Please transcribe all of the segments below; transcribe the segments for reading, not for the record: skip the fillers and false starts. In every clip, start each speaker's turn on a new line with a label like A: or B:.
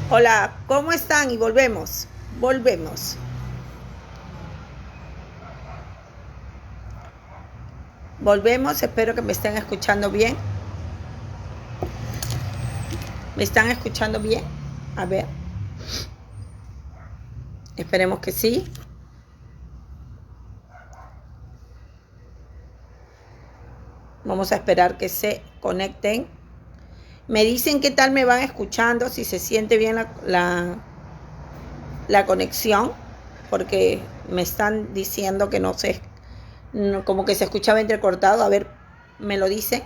A: Hola, ¿cómo están? Y volvemos, volvemos, volvemos. Espero que me estén escuchando bien. ¿Me están escuchando bien? A ver, esperemos que sí. Vamos a esperar que se conecten. Me dicen qué tal me van escuchando, si se siente bien la conexión, porque me están diciendo que no sé, como que se escuchaba entrecortado. A ver, me lo dicen.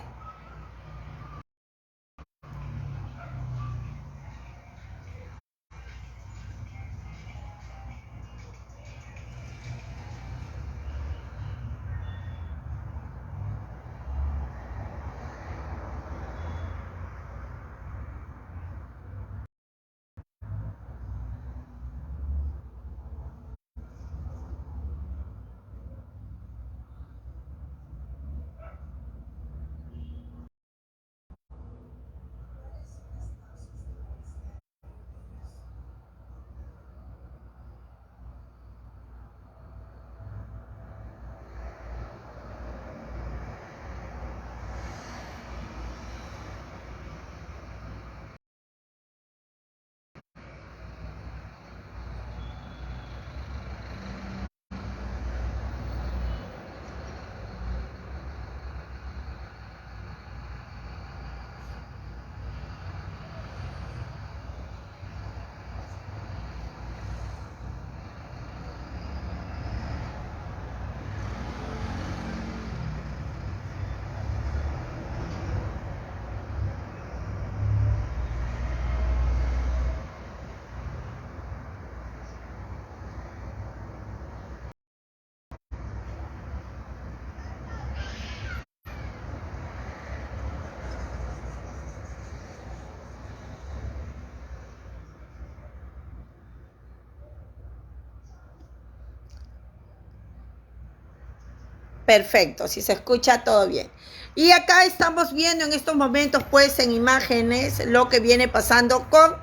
A: Perfecto, si se escucha todo bien. Y acá estamos viendo en estos momentos, pues en imágenes, lo que viene pasando con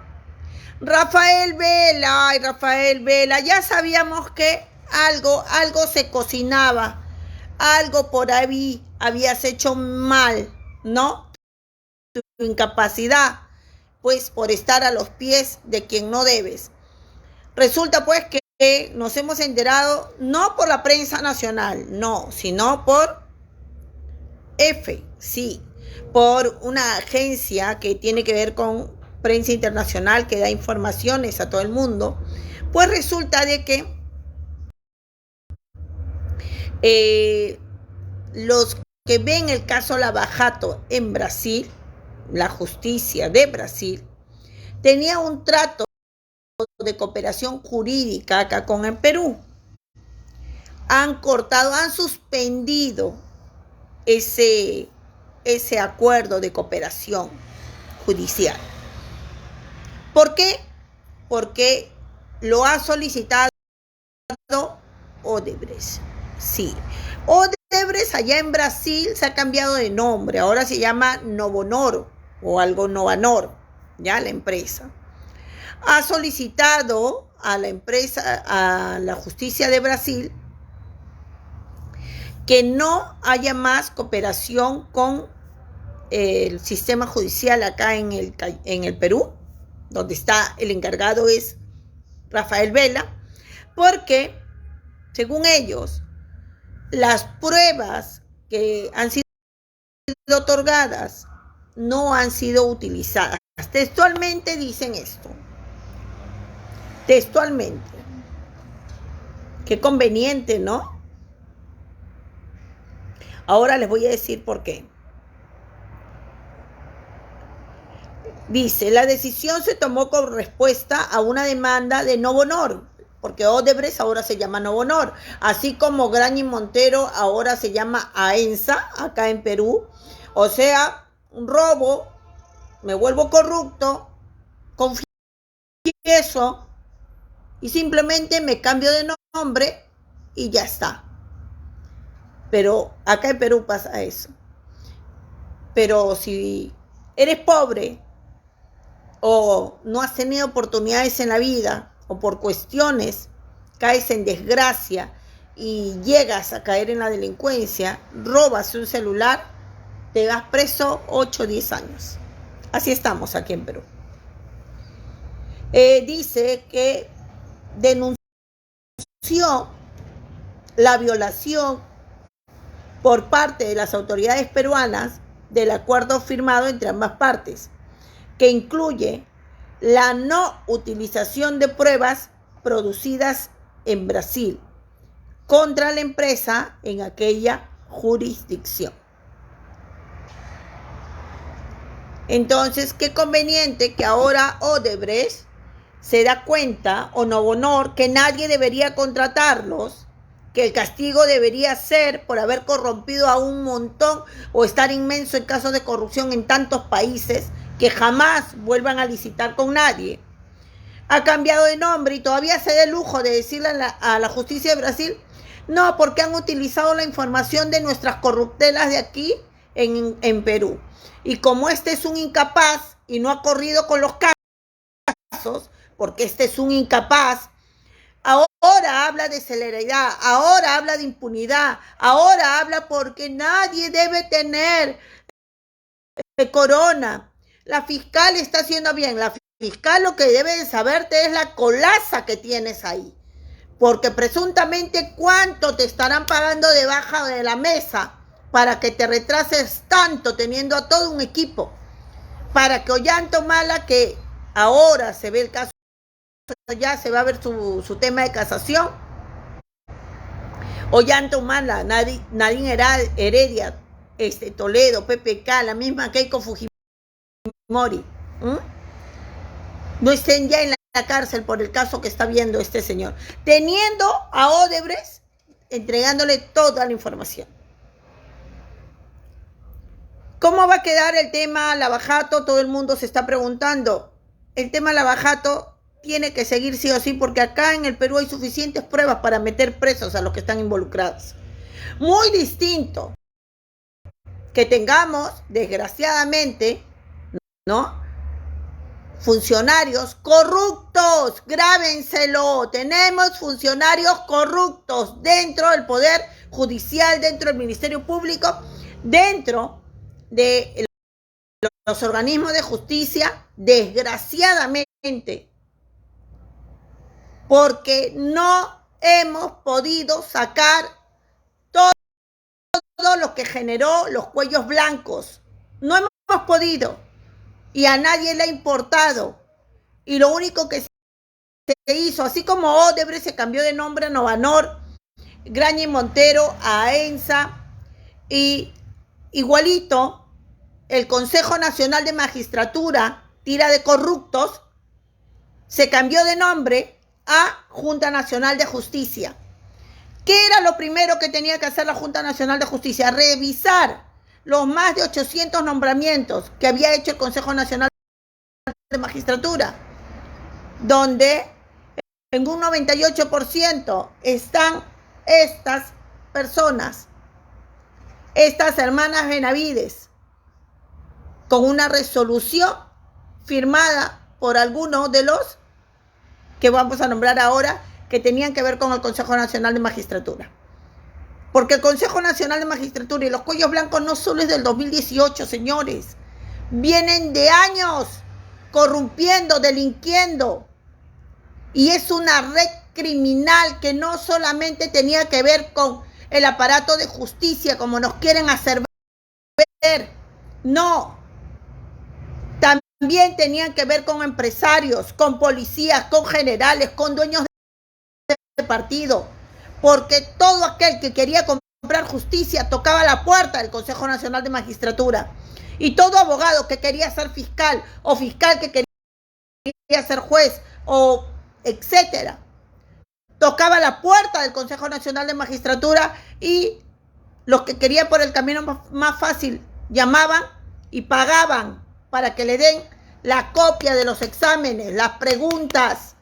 A: Rafael Vela. Ay, Rafael Vela, ya sabíamos que algo se cocinaba, algo por ahí habías hecho mal, ¿no? Tu incapacidad, pues por estar a los pies de quien no debes. Resulta pues que nos hemos enterado no por la prensa nacional, no, sino por sí, por una agencia que tiene que ver con prensa internacional que da informaciones a todo el mundo. Pues resulta de que los que ven el caso Lavajato en Brasil, la justicia de Brasil, tenía un trato de cooperación jurídica acá con el Perú. Han cortado, han suspendido ese, ese acuerdo de cooperación judicial. ¿Por qué? Porque lo ha solicitado Odebrecht. Sí. Odebrecht allá en Brasil se ha cambiado de nombre, ahora se llama Novonor o algo Novanor, ya la empresa. Ha solicitado a la empresa, a la justicia de Brasil, que no haya más cooperación con el sistema judicial acá en el Perú, donde está el encargado es Rafael Vela, porque, según ellos, las pruebas que han sido otorgadas no han sido utilizadas. Textualmente dicen esto. Textualmente. Qué conveniente, ¿no? Ahora les voy a decir por qué. Dice, la decisión se tomó como respuesta a una demanda de Novonor, porque Odebrecht ahora se llama Novonor, así como Graña y Montero ahora se llama AENSA, acá en Perú. O sea, un robo, me vuelvo corrupto, confieso y simplemente me cambio de nombre y ya está. Pero acá en Perú pasa eso. Pero si eres pobre o no has tenido oportunidades en la vida, o por cuestiones caes en desgracia y llegas a caer en la delincuencia, robas un celular, te vas preso 8 o 10 años. Así estamos aquí en Perú. Dice que denunció la violación por parte de las autoridades peruanas del acuerdo firmado entre ambas partes, que incluye la no utilización de pruebas producidas en Brasil contra la empresa en aquella jurisdicción. Entonces, qué conveniente que ahora Odebrecht se da cuenta, o Novo Honor, que nadie debería contratarlos, que el castigo debería ser por haber corrompido a un montón o estar inmenso en casos de corrupción en tantos países, que jamás vuelvan a licitar con nadie. Ha cambiado de nombre y todavía se da el lujo de decirle a la justicia de Brasil, no, porque han utilizado la información de nuestras corruptelas de aquí en Perú. Y como este es un incapaz y no ha corrido con los casos, porque este es un incapaz, ahora habla de celeridad, ahora habla de impunidad, ahora habla porque nadie debe tener corona. La fiscal está haciendo bien, la fiscal lo que debe de saberte es la colaza que tienes ahí, porque presuntamente cuánto te estarán pagando de baja de la mesa para que te retrases tanto teniendo a todo un equipo, para que Ollanta-Humala, que ahora se ve el caso, ya se va a ver su tema de casación, Ollanta-Humala, Nadine Heredia, Toledo, PPK, la misma Keiko Fujimori, no estén ya en la cárcel por el caso que está viendo este señor, teniendo a Odebrecht entregándole toda la información. ¿Cómo va a quedar el tema Lavajato? Todo el mundo se está preguntando. El tema Lavajato tiene que seguir sí o sí, porque acá en el Perú hay suficientes pruebas para meter presos a los que están involucrados. Muy distinto que tengamos, desgraciadamente, ¿no?, funcionarios corruptos, grábenselo, tenemos funcionarios corruptos dentro del Poder Judicial, dentro del Ministerio Público, dentro de los organismos de justicia, desgraciadamente, porque no hemos podido sacar todo lo que generó los cuellos blancos. No hemos podido. Y a nadie le ha importado. Y lo único que se hizo, así como Odebrecht se cambió de nombre a Novo Honor, Graña Montero a ENSA, y igualito el Consejo Nacional de Magistratura, tira de corruptos, se cambió de nombre a Junta Nacional de Justicia. ¿Qué era lo primero que tenía que hacer la Junta Nacional de Justicia? Revisar los más de 800 nombramientos que había hecho el Consejo Nacional de Magistratura, donde en un 98% están estas personas, estas hermanas Benavides, con una resolución firmada por algunos de los que vamos a nombrar ahora, que tenían que ver con el Consejo Nacional de Magistratura. Porque el Consejo Nacional de Magistratura y los cuellos blancos no solo es del 2018, señores. Vienen de años corrompiendo, delinquiendo. Y es una red criminal que no solamente tenía que ver con el aparato de justicia, como nos quieren hacer ver. No. También tenían que ver con empresarios, con policías, con generales, con dueños de partido. Porque todo aquel que quería comprar justicia tocaba la puerta del Consejo Nacional de Magistratura. Y todo abogado que quería ser fiscal, o fiscal que quería ser juez, o etcétera, tocaba la puerta del Consejo Nacional de Magistratura, y los que querían por el camino más fácil llamaban y pagaban para que le den la copia de los exámenes, las preguntas,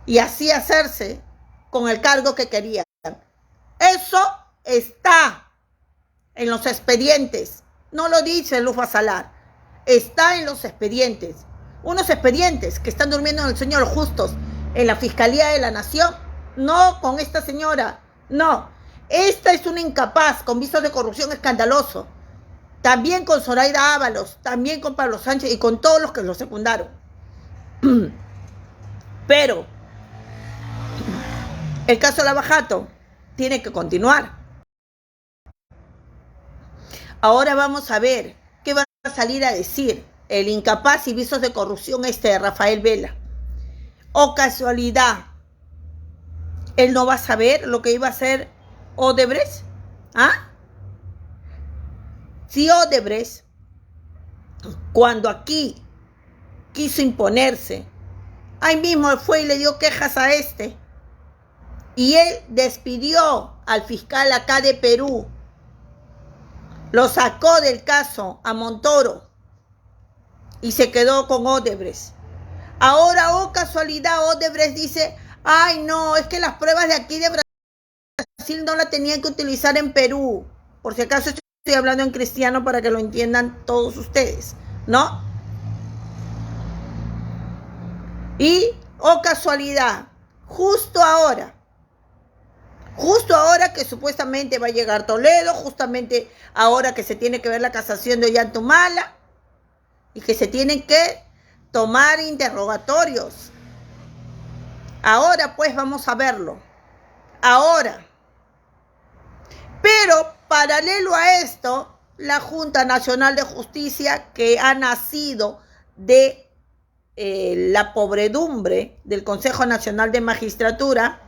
A: y así hacerse con el cargo que querían. Eso está en los expedientes. No lo dice Lufa Salar. está en los expedientes. Unos expedientes que están durmiendo en el sueño de los justos, en la Fiscalía de la Nación. No con esta señora, no. Esta es una incapaz con visos de corrupción escandaloso. También con Zoraida Ábalos, también con Pablo Sánchez y con todos los que lo secundaron. Pero el caso Lava Jato tiene que continuar. Ahora vamos a ver qué va a salir a decir el incapaz y visos de corrupción de Rafael Vela. O casualidad, él no va a saber lo que iba a hacer Odebrecht. ¿Ah? Si Odebrecht, cuando aquí quiso imponerse, ahí mismo fue y le dio quejas a y él despidió al fiscal acá de Perú, lo sacó del caso a Montoro y se quedó con Odebrecht. Ahora, oh casualidad, Odebrecht dice, ay no, es que las pruebas de aquí de Brasil no las tenían que utilizar en Perú. Por si acaso estoy hablando en cristiano para que lo entiendan todos ustedes, ¿no? Y, oh casualidad, justo ahora que supuestamente va a llegar Toledo, justamente ahora que se tiene que ver la casación de Ollantumala y que se tienen que tomar interrogatorios. Ahora pues vamos a verlo. Ahora. Pero paralelo a esto, la Junta Nacional de Justicia, que ha nacido de la pobredumbre del Consejo Nacional de Magistratura,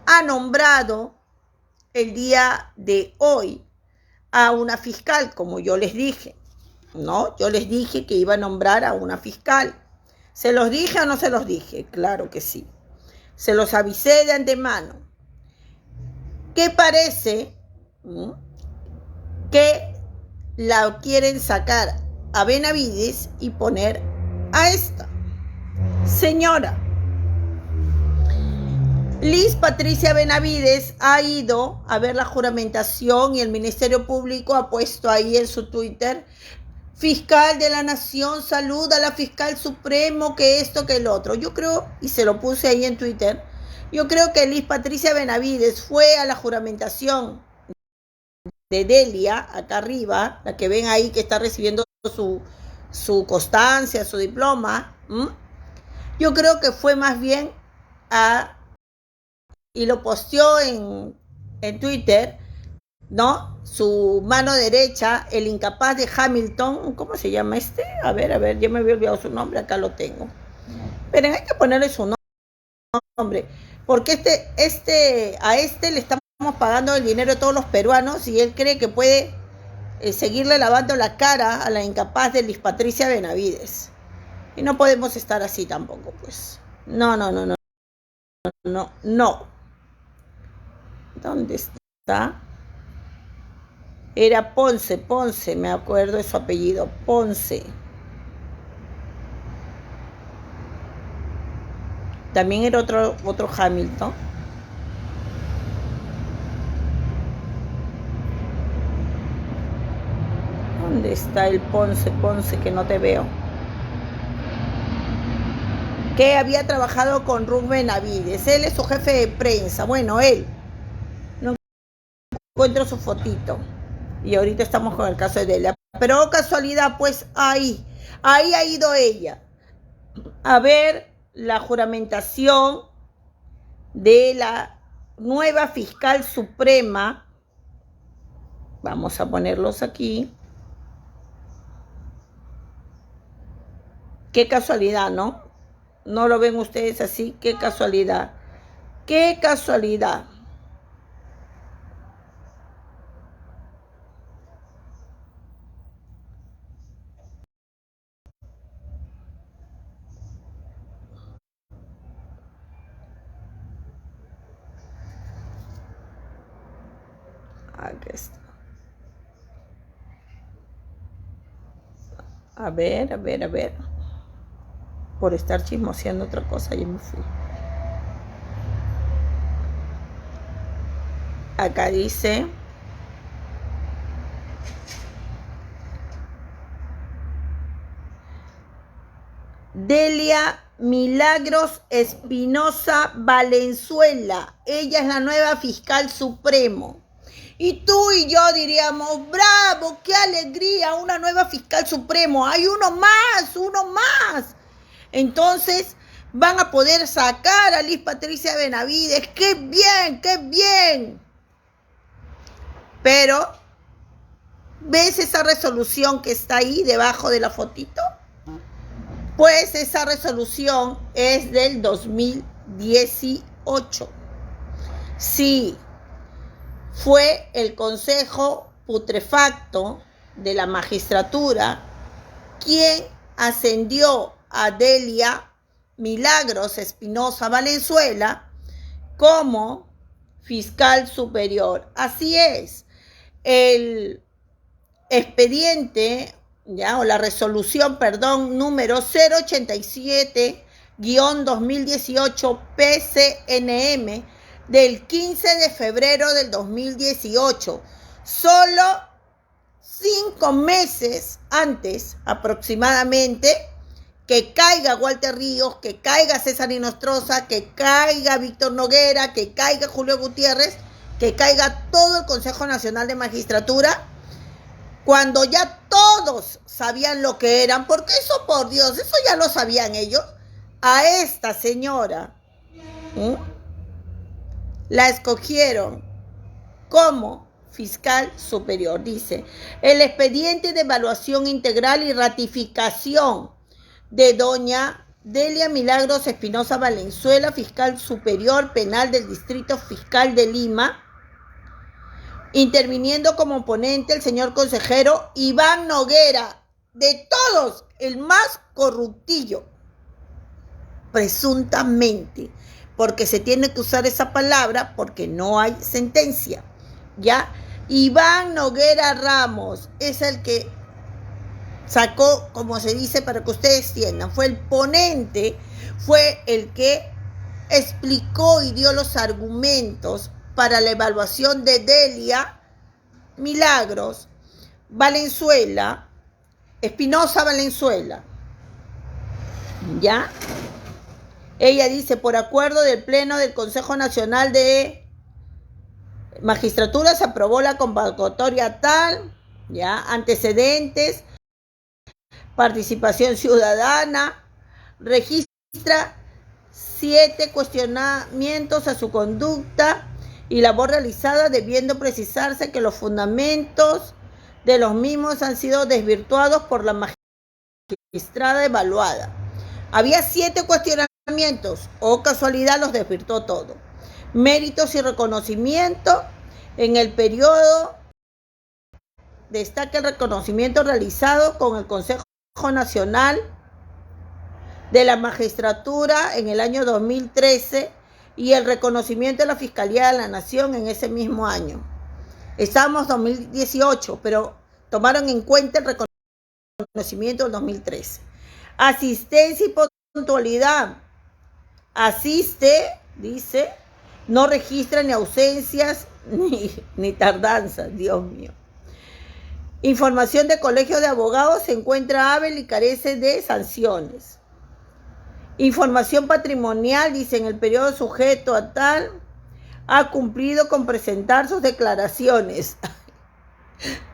A: ha nombrado el día de hoy a una fiscal, como yo les dije, ¿no? Yo les dije que iba a nombrar a una fiscal. ¿Se los dije o no se los dije? Claro que sí. Se los avisé de antemano. ¿Qué parece? Que la quieren sacar a Benavides y poner a esta señora. Liz Patricia Benavides ha ido a ver la juramentación y el Ministerio Público ha puesto ahí en su Twitter: fiscal de la Nación, saluda a la fiscal supremo, que esto, que el otro. Yo creo, y se lo puse ahí en Twitter, yo creo que Liz Patricia Benavides fue a la juramentación de Delia, acá arriba, la que ven ahí que está recibiendo su constancia, su diploma. Yo creo que fue más bien y lo posteó en Twitter, ¿no? Su mano derecha, el incapaz de Hamilton, ¿cómo se llama este? A ver, ya me había olvidado su nombre, acá lo tengo. Pero hay que ponerle su nombre, porque a le estamos pagando el dinero de todos los peruanos y él cree que puede seguirle lavando la cara a la incapaz de Liz Patricia Benavides. Y no podemos estar así tampoco, pues. No. ¿Dónde está? Era Ponce, me acuerdo de su apellido, Ponce. También era otro Hamilton. ¿Dónde está el Ponce, que no te veo? Que había trabajado con Ruth Benavides. Él es su jefe de prensa. Bueno, él. No encuentro su fotito. Y ahorita estamos con el caso de Delia. Pero casualidad, pues ahí ha ido ella a ver la juramentación de la nueva fiscal suprema. Vamos a ponerlos aquí. Qué casualidad, ¿no? ¿No lo ven ustedes así? Qué casualidad. Qué casualidad. Aquí está. A ver. Por estar chismoseando otra cosa, yo me fui. Acá dice: Delia Milagros Espinosa Valenzuela. Ella es la nueva fiscal supremo. Y tú y yo diríamos, bravo, qué alegría, una nueva fiscal supremo. Hay uno más, uno más. Entonces van a poder sacar a Liz Patricia Benavides. ¡Qué bien, qué bien! Pero, ¿ves esa resolución que está ahí debajo de la fotito? Pues esa resolución es del 2018. Sí, fue el Consejo Putrefacto de la Magistratura quien ascendió a Delia Milagros Espinosa Valenzuela como fiscal superior. Así es, el expediente, o la resolución, número 087-2018 PCNM del 15 de febrero del 2018, solo 5 meses antes aproximadamente que caiga Walter Ríos, que caiga César Inostroza, que caiga Víctor Noguera, que caiga Julio Gutiérrez, que caiga todo el Consejo Nacional de Magistratura, cuando ya todos sabían lo que eran, porque eso, por Dios, eso ya lo sabían ellos. A esta señora la escogieron como fiscal superior. Dice, el expediente de evaluación integral y ratificación de doña Delia Milagros Espinosa Valenzuela, fiscal superior penal del Distrito Fiscal de Lima, interviniendo como ponente el señor consejero Iván Noguera, de todos, el más corruptillo, presuntamente, porque se tiene que usar esa palabra porque no hay sentencia, ¿ya? Iván Noguera Ramos es el que sacó, como se dice, para que ustedes entiendan, fue el ponente, fue el que explicó y dio los argumentos para la evaluación de Delia Milagros Valenzuela, Espinosa Valenzuela, ¿ya? Ella dice, por acuerdo del Pleno del Consejo Nacional de Magistratura se aprobó la convocatoria tal, ¿ya? Antecedentes, participación ciudadana, registra 7 cuestionamientos a su conducta y labor realizada, debiendo precisarse que los fundamentos de los mismos han sido desvirtuados por la magistrada evaluada. Había 7 cuestionamientos, o casualidad los desvirtuó todo. Méritos y reconocimiento. En el periodo destaca el reconocimiento realizado con el Consejo Nacional de la Magistratura en el año 2013 y el reconocimiento de la Fiscalía de la Nación en ese mismo año. Estábamos 2018, pero tomaron en cuenta el reconocimiento del 2013. Asistencia y puntualidad. Asiste, dice, no registra ni ausencias ni tardanzas, Dios mío. Información de colegio de abogados, se encuentra hábil y carece de sanciones. Información patrimonial, dice, en el periodo sujeto a tal, ha cumplido con presentar sus declaraciones.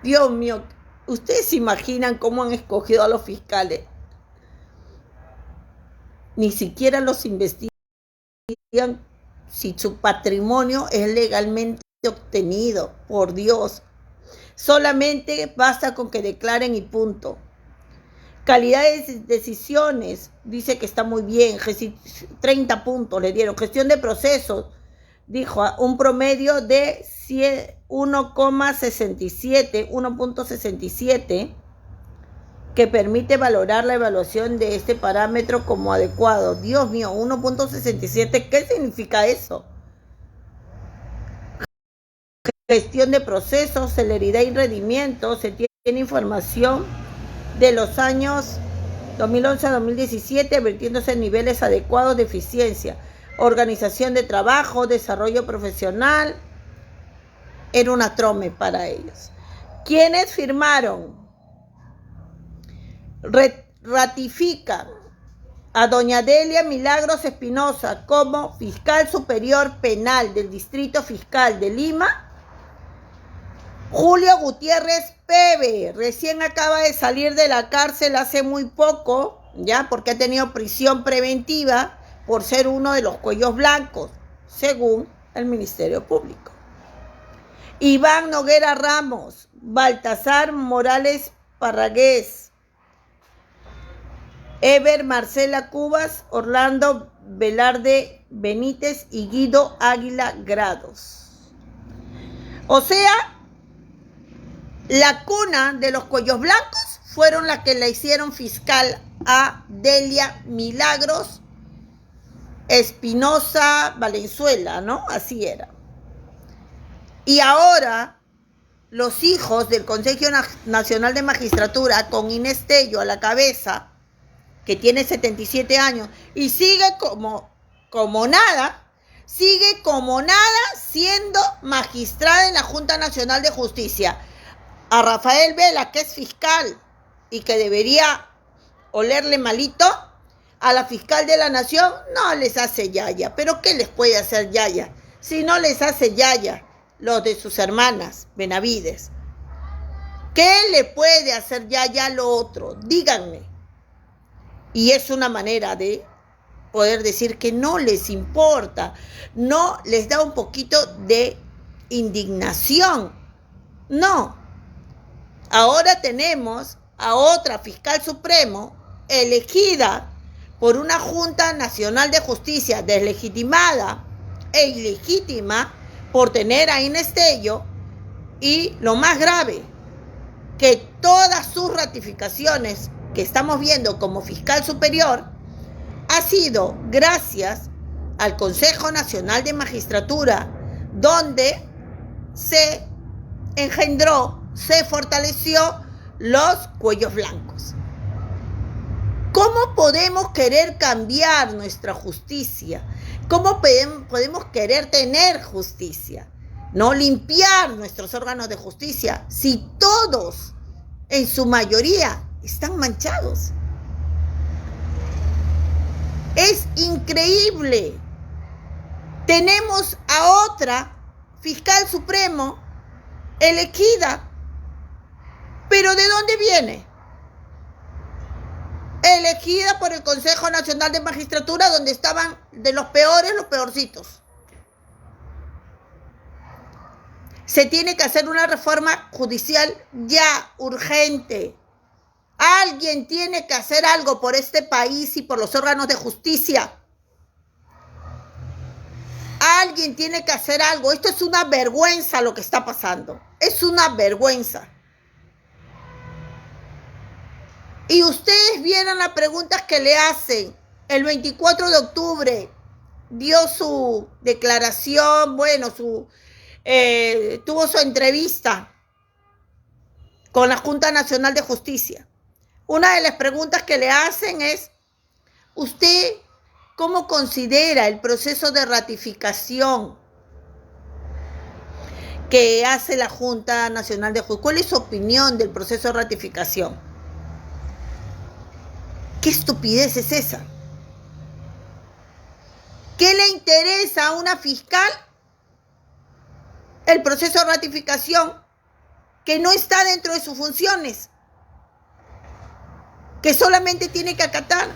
A: Dios mío, ¿ustedes se imaginan cómo han escogido a los fiscales? Ni siquiera los investigan si su patrimonio es legalmente obtenido, por Dios. Solamente basta con que declaren y punto. Calidad de decisiones, dice que está muy bien, 30 puntos le dieron. Gestión de procesos, dijo, un promedio de 1.67, que permite valorar la evaluación de este parámetro como adecuado. Dios mío, 1.67, ¿qué significa eso? Gestión de procesos, celeridad y rendimiento, se tiene información de los años 2011 a 2017, advirtiéndose niveles adecuados de eficiencia, organización de trabajo, desarrollo profesional. Era una trome para ellos. ¿Quiénes firmaron? Ratifican a doña Delia Milagros Espinosa como fiscal superior penal del Distrito Fiscal de Lima. Julio Gutiérrez Pebe, recién acaba de salir de la cárcel hace muy poco, ya, porque ha tenido prisión preventiva por ser uno de los cuellos blancos, según el Ministerio Público. Iván Noguera Ramos, Baltasar Morales Parragués, Ever Marcela Cubas, Orlando Velarde Benítez y Guido Águila Grados. O sea, la cuna de los cuellos blancos fueron las que le hicieron fiscal a Delia Milagros Espinosa Valenzuela, ¿no? Así era. Y ahora los hijos del Consejo Nacional de Magistratura, con Inés Tello a la cabeza, que tiene 77 años, y sigue como nada siendo magistrada en la Junta Nacional de Justicia. A Rafael Vela, que es fiscal y que debería olerle malito, a la fiscal de la Nación no les hace yaya. ¿Pero qué les puede hacer yaya? Si no les hace yaya los de sus hermanas Benavides, ¿qué le puede hacer yaya a lo otro? Díganme. Y es una manera de poder decir que no les importa, no les da un poquito de indignación. No. Ahora tenemos a otra fiscal supremo elegida por una Junta Nacional de Justicia deslegitimada e ilegítima por tener a Inés Tello, y lo más grave, que todas sus ratificaciones que estamos viendo como fiscal superior ha sido gracias al Consejo Nacional de Magistratura, donde se engendró, se fortaleció los cuellos blancos. ¿Cómo podemos querer cambiar nuestra justicia? ¿Cómo podemos querer tener justicia? No limpiar nuestros órganos de justicia si todos, en su mayoría, están manchados. Es increíble. Tenemos a otra fiscal supremo elegida, pero ¿de dónde viene? Elegida por el Consejo Nacional de Magistratura, donde estaban de los peores, los peorcitos. Se tiene que hacer una reforma judicial ya, urgente. Alguien tiene que hacer algo por este país y por los órganos de justicia. Alguien tiene que hacer algo. Esto es una vergüenza lo que está pasando. Es una vergüenza. Y ustedes vieron las preguntas que le hacen. El 24 de octubre dio su declaración, tuvo su entrevista con la Junta Nacional de Justicia. Una de las preguntas que le hacen es: ¿usted cómo considera el proceso de ratificación que hace la Junta Nacional de Justicia? ¿Cuál es su opinión del proceso de ratificación? ¿Qué estupidez es esa? ¿Qué le interesa a una fiscal el proceso de ratificación que no está dentro de sus funciones, que solamente tiene que acatar?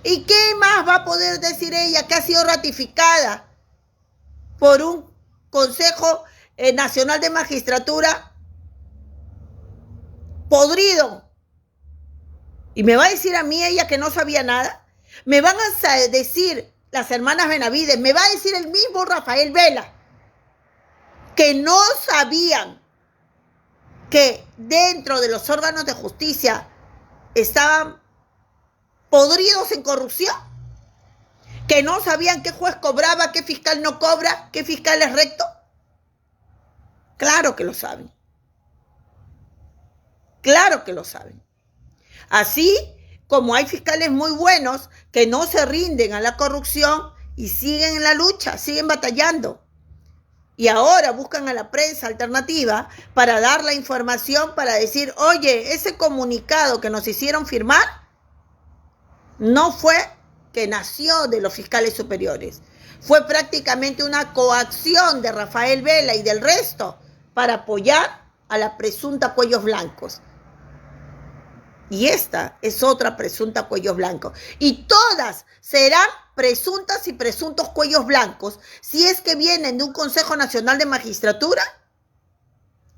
A: ¿Y qué más va a poder decir ella que ha sido ratificada por un Consejo Nacional de Magistratura podrido? ¿Y me va a decir a mí ella que no sabía nada? ¿Me van a decir las hermanas Benavides? ¿Me va a decir el mismo Rafael Vela que no sabían que dentro de los órganos de justicia estaban podridos en corrupción? ¿Que no sabían qué juez cobraba, qué fiscal no cobra, qué fiscal es recto? Claro que lo saben. Claro que lo saben. Así como hay fiscales muy buenos que no se rinden a la corrupción y siguen en la lucha, siguen batallando. Y ahora buscan a la prensa alternativa para dar la información, para decir: oye, ese comunicado que nos hicieron firmar no fue que nació de los fiscales superiores. Fue prácticamente una coacción de Rafael Vela y del resto para apoyar a la presunta Cuellos Blancos. Y esta es otra presunta Cuellos Blancos. Y todas serán presuntas y presuntos cuellos blancos si es que vienen de un Consejo Nacional de Magistratura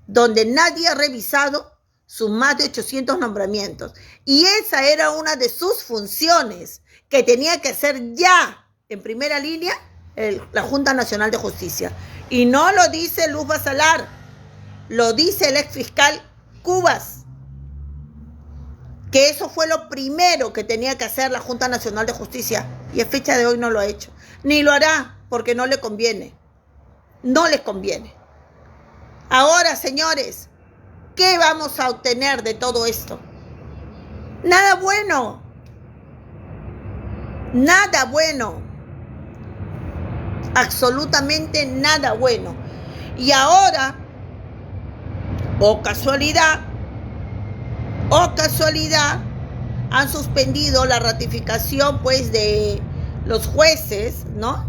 A: donde nadie ha revisado sus más de 800 nombramientos. Y esa era una de sus funciones que tenía que hacer ya en primera línea la Junta Nacional de Justicia. Y no lo dice Luz Basalar, lo dice el ex fiscal Cubas, que eso fue lo primero que tenía que hacer la Junta Nacional de Justicia, y a fecha de hoy no lo ha hecho, ni lo hará, porque no le conviene, no les conviene. Ahora, señores, ¿qué vamos a obtener de todo esto? Nada bueno, nada bueno, absolutamente nada bueno. Y ahora, o casualidad, han suspendido la ratificación, pues, de los jueces, ¿no?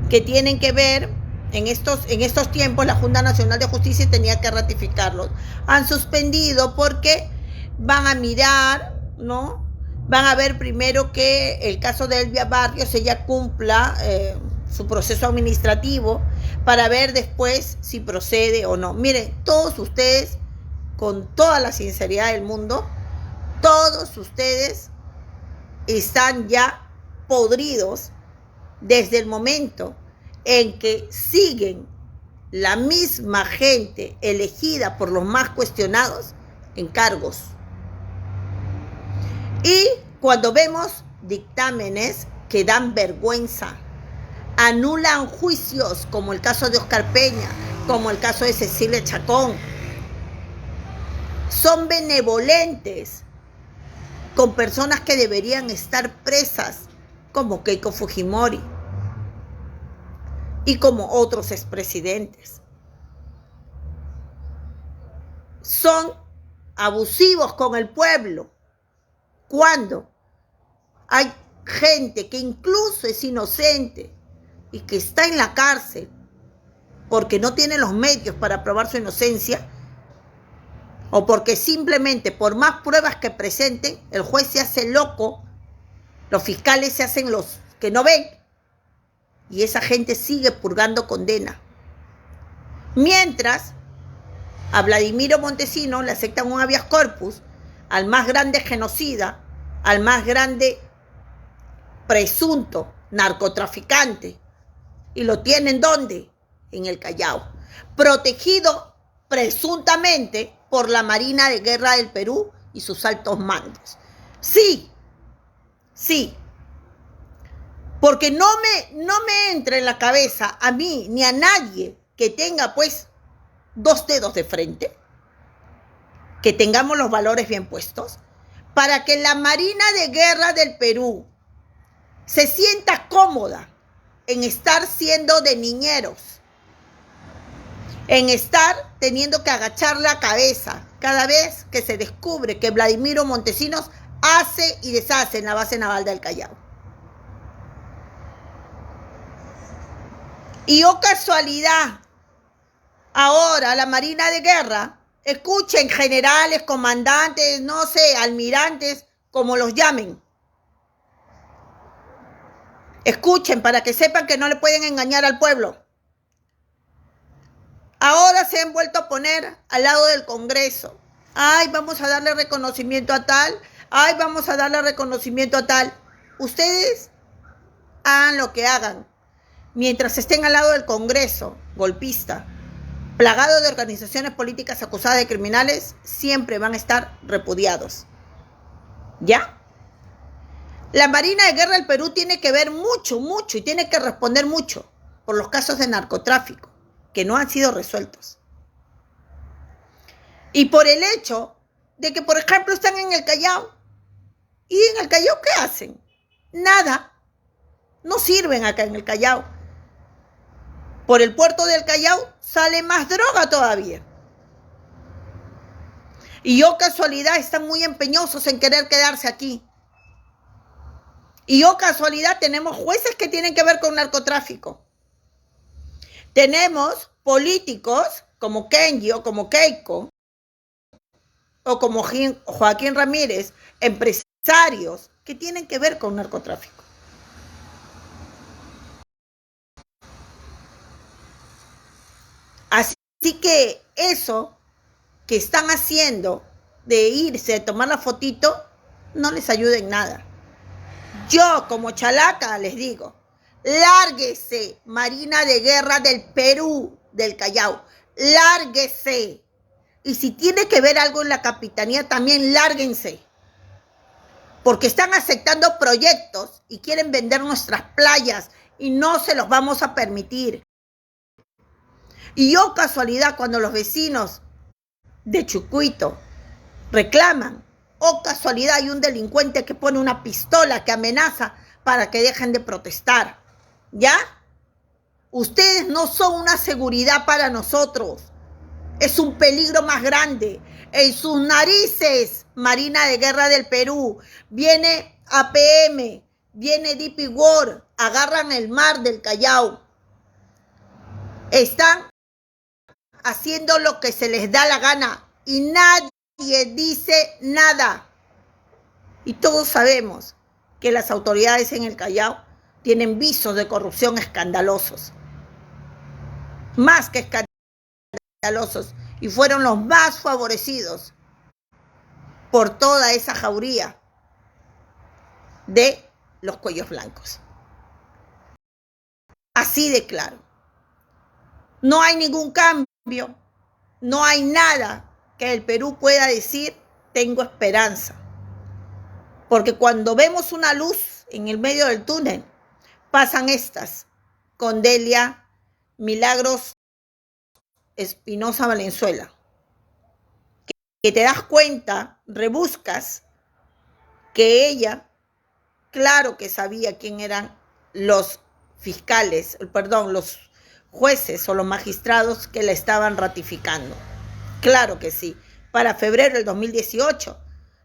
A: Que tienen que ver, en estos tiempos, la Junta Nacional de Justicia tenía que ratificarlos. Han suspendido porque van a mirar, ¿no? Van a ver primero que el caso de Elvia Barrios, ella cumpla su proceso administrativo, para ver después si procede o no. Miren, todos ustedes, con toda la sinceridad del mundo, todos ustedes están ya podridos desde el momento en que siguen la misma gente elegida por los más cuestionados en cargos. Y cuando vemos dictámenes que dan vergüenza, anulan juicios como el caso de Oscar Peña, como el caso de Cecilia Chacón, son benevolentes con personas que deberían estar presas, como Keiko Fujimori y como otros expresidentes. Son abusivos con el pueblo cuando hay gente que incluso es inocente y que está en la cárcel porque no tiene los medios para probar su inocencia, o porque simplemente por más pruebas que presenten, el juez se hace loco, los fiscales se hacen los que no ven, y esa gente sigue purgando condena. Mientras a Vladimiro Montesinos le aceptan un habeas corpus, al más grande genocida, al más grande presunto narcotraficante, y lo tienen ¿dónde? En el Callao, protegido presuntamente por la Marina de Guerra del Perú y sus altos mandos. Sí, porque no me entra en la cabeza a mí ni a nadie que tenga, pues, 2 dedos de frente, que tengamos los valores bien puestos, para que la Marina de Guerra del Perú se sienta cómoda en estar siendo de niñeros, en estar teniendo que agachar la cabeza cada vez que se descubre que Vladimiro Montesinos hace y deshace en la base naval del Callao. Y oh casualidad, ahora la Marina de Guerra, escuchen, generales, comandantes, no sé, almirantes, como los llamen, escuchen para que sepan que no le pueden engañar al pueblo. Ahora se han vuelto a poner al lado del Congreso. Ay, vamos a darle reconocimiento a tal. Ay, vamos a darle reconocimiento a tal. Ustedes hagan lo que hagan. Mientras estén al lado del Congreso, golpista, plagado de organizaciones políticas acusadas de criminales, siempre van a estar repudiados. ¿Ya? La Marina de Guerra del Perú tiene que ver mucho, y tiene que responder mucho por los casos de narcotráfico que no han sido resueltos. Y por el hecho de que, por ejemplo, están en el Callao. ¿Y en el Callao qué hacen? Nada. No sirven acá en el Callao. Por el puerto del Callao sale más droga todavía. Y oh casualidad, están muy empeñosos en querer quedarse aquí. Y oh casualidad, tenemos jueces que tienen que ver con narcotráfico. Tenemos políticos como Kenji o como Keiko o como Joaquín Ramírez, empresarios que tienen que ver con narcotráfico. Así que eso que están haciendo de irse a tomar la fotito no les ayuda en nada. Yo como chalaca les digo, lárguese, Marina de Guerra del Perú, del Callao, lárguese. Y si tiene que ver algo en la capitanía, también lárguense. Porque están aceptando proyectos y quieren vender nuestras playas y no se los vamos a permitir. Y oh casualidad, cuando los vecinos de Chucuito reclaman, oh casualidad, hay un delincuente que pone una pistola que amenaza para que dejen de protestar. ¿Ya? Ustedes no son una seguridad para nosotros. Es un peligro más grande. En sus narices, Marina de Guerra del Perú, viene APM, viene DP World, agarran el mar del Callao. Están haciendo lo que se les da la gana y nadie dice nada. Y todos sabemos que las autoridades en el Callao tienen visos de corrupción escandalosos. Más que escandalosos. Y fueron los más favorecidos por toda esa jauría de los cuellos blancos. Así de claro. No hay ningún cambio. No hay nada que el Perú pueda decir, tengo esperanza. Porque cuando vemos una luz en el medio del túnel, pasan estas, con Delia Milagros Espinosa Valenzuela. Que te das cuenta, rebuscas, que ella, claro que sabía quién eran los fiscales, perdón, los jueces o los magistrados que la estaban ratificando. Claro que sí. Para febrero del 2018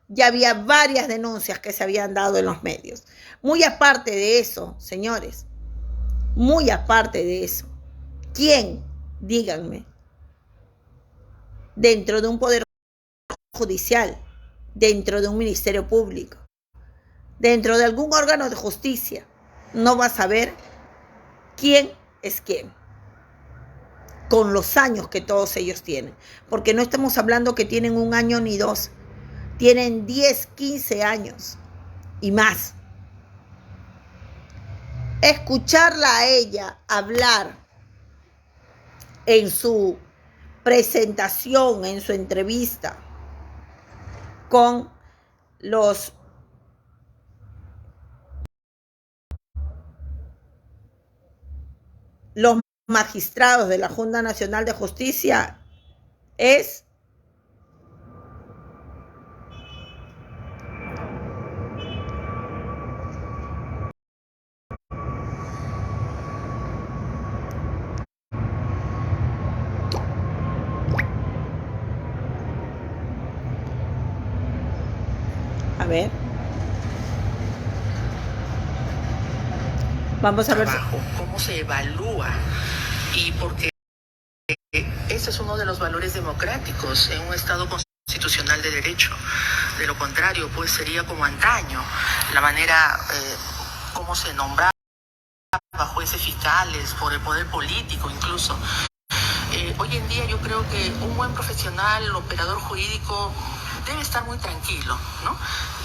A: ya había varias denuncias que se habían dado en los medios. Muy aparte de eso, señores, muy aparte de eso, ¿quién, díganme, dentro de un poder judicial, dentro de un ministerio público, dentro de algún órgano de justicia, no va a saber quién es quién? Con los años que todos ellos tienen. Porque no estamos hablando que tienen 1 año ni 2. Tienen 10, 15 años y más. Escucharla a ella hablar en su presentación, en su entrevista con los magistrados de la Junta Nacional de Justicia es a ver, vamos a ver
B: cómo se evalúa y porque ese es uno de los valores democráticos en un Estado constitucional de derecho. De lo contrario, pues sería como antaño, la manera como se nombraba jueces fiscales, por el poder político incluso. Hoy en día yo creo que un buen profesional, operador jurídico, debe estar muy tranquilo, ¿no?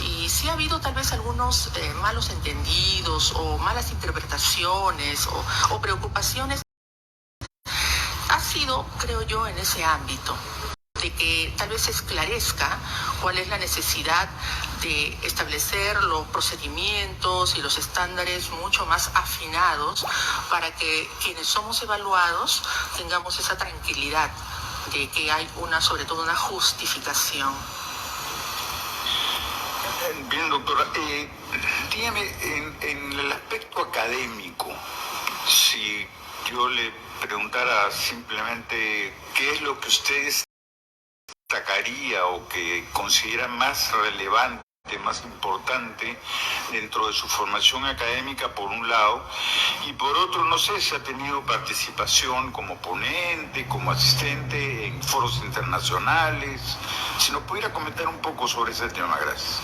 B: Y sí ha habido tal vez algunos malos entendidos o malas interpretaciones o preocupaciones. Ha sido, creo yo, en ese ámbito, de que tal vez se esclarezca cuál es la necesidad de establecer los procedimientos y los estándares mucho más afinados para que quienes somos evaluados tengamos esa tranquilidad de que hay sobre todo una justificación.
C: Bien, doctora, dígame, en el aspecto académico, si yo le preguntara simplemente qué es lo que usted destacaría o que considera más relevante más importante dentro de su formación académica por un lado, y por otro no sé si ha tenido participación como ponente, como asistente en foros internacionales. Si nos pudiera comentar un poco sobre ese tema, gracias.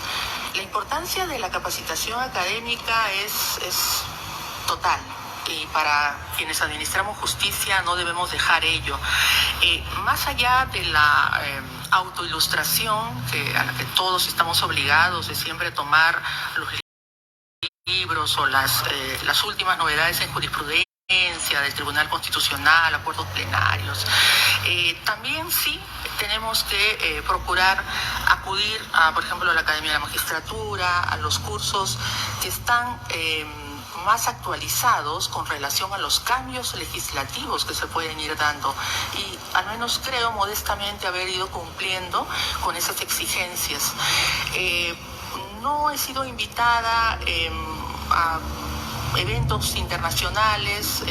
B: La importancia de la capacitación académica es total. Y para quienes administramos justicia no debemos dejar ello. Más allá de la autoilustración a la que todos estamos obligados de siempre tomar los libros o las últimas novedades en jurisprudencia del Tribunal Constitucional, acuerdos plenarios, también sí tenemos que procurar acudir a, por ejemplo, a la Academia de la Magistratura, a los cursos que están más actualizados con relación a los cambios legislativos que se pueden ir dando, y al menos creo modestamente haber ido cumpliendo con esas exigencias. No he sido invitada a eventos internacionales,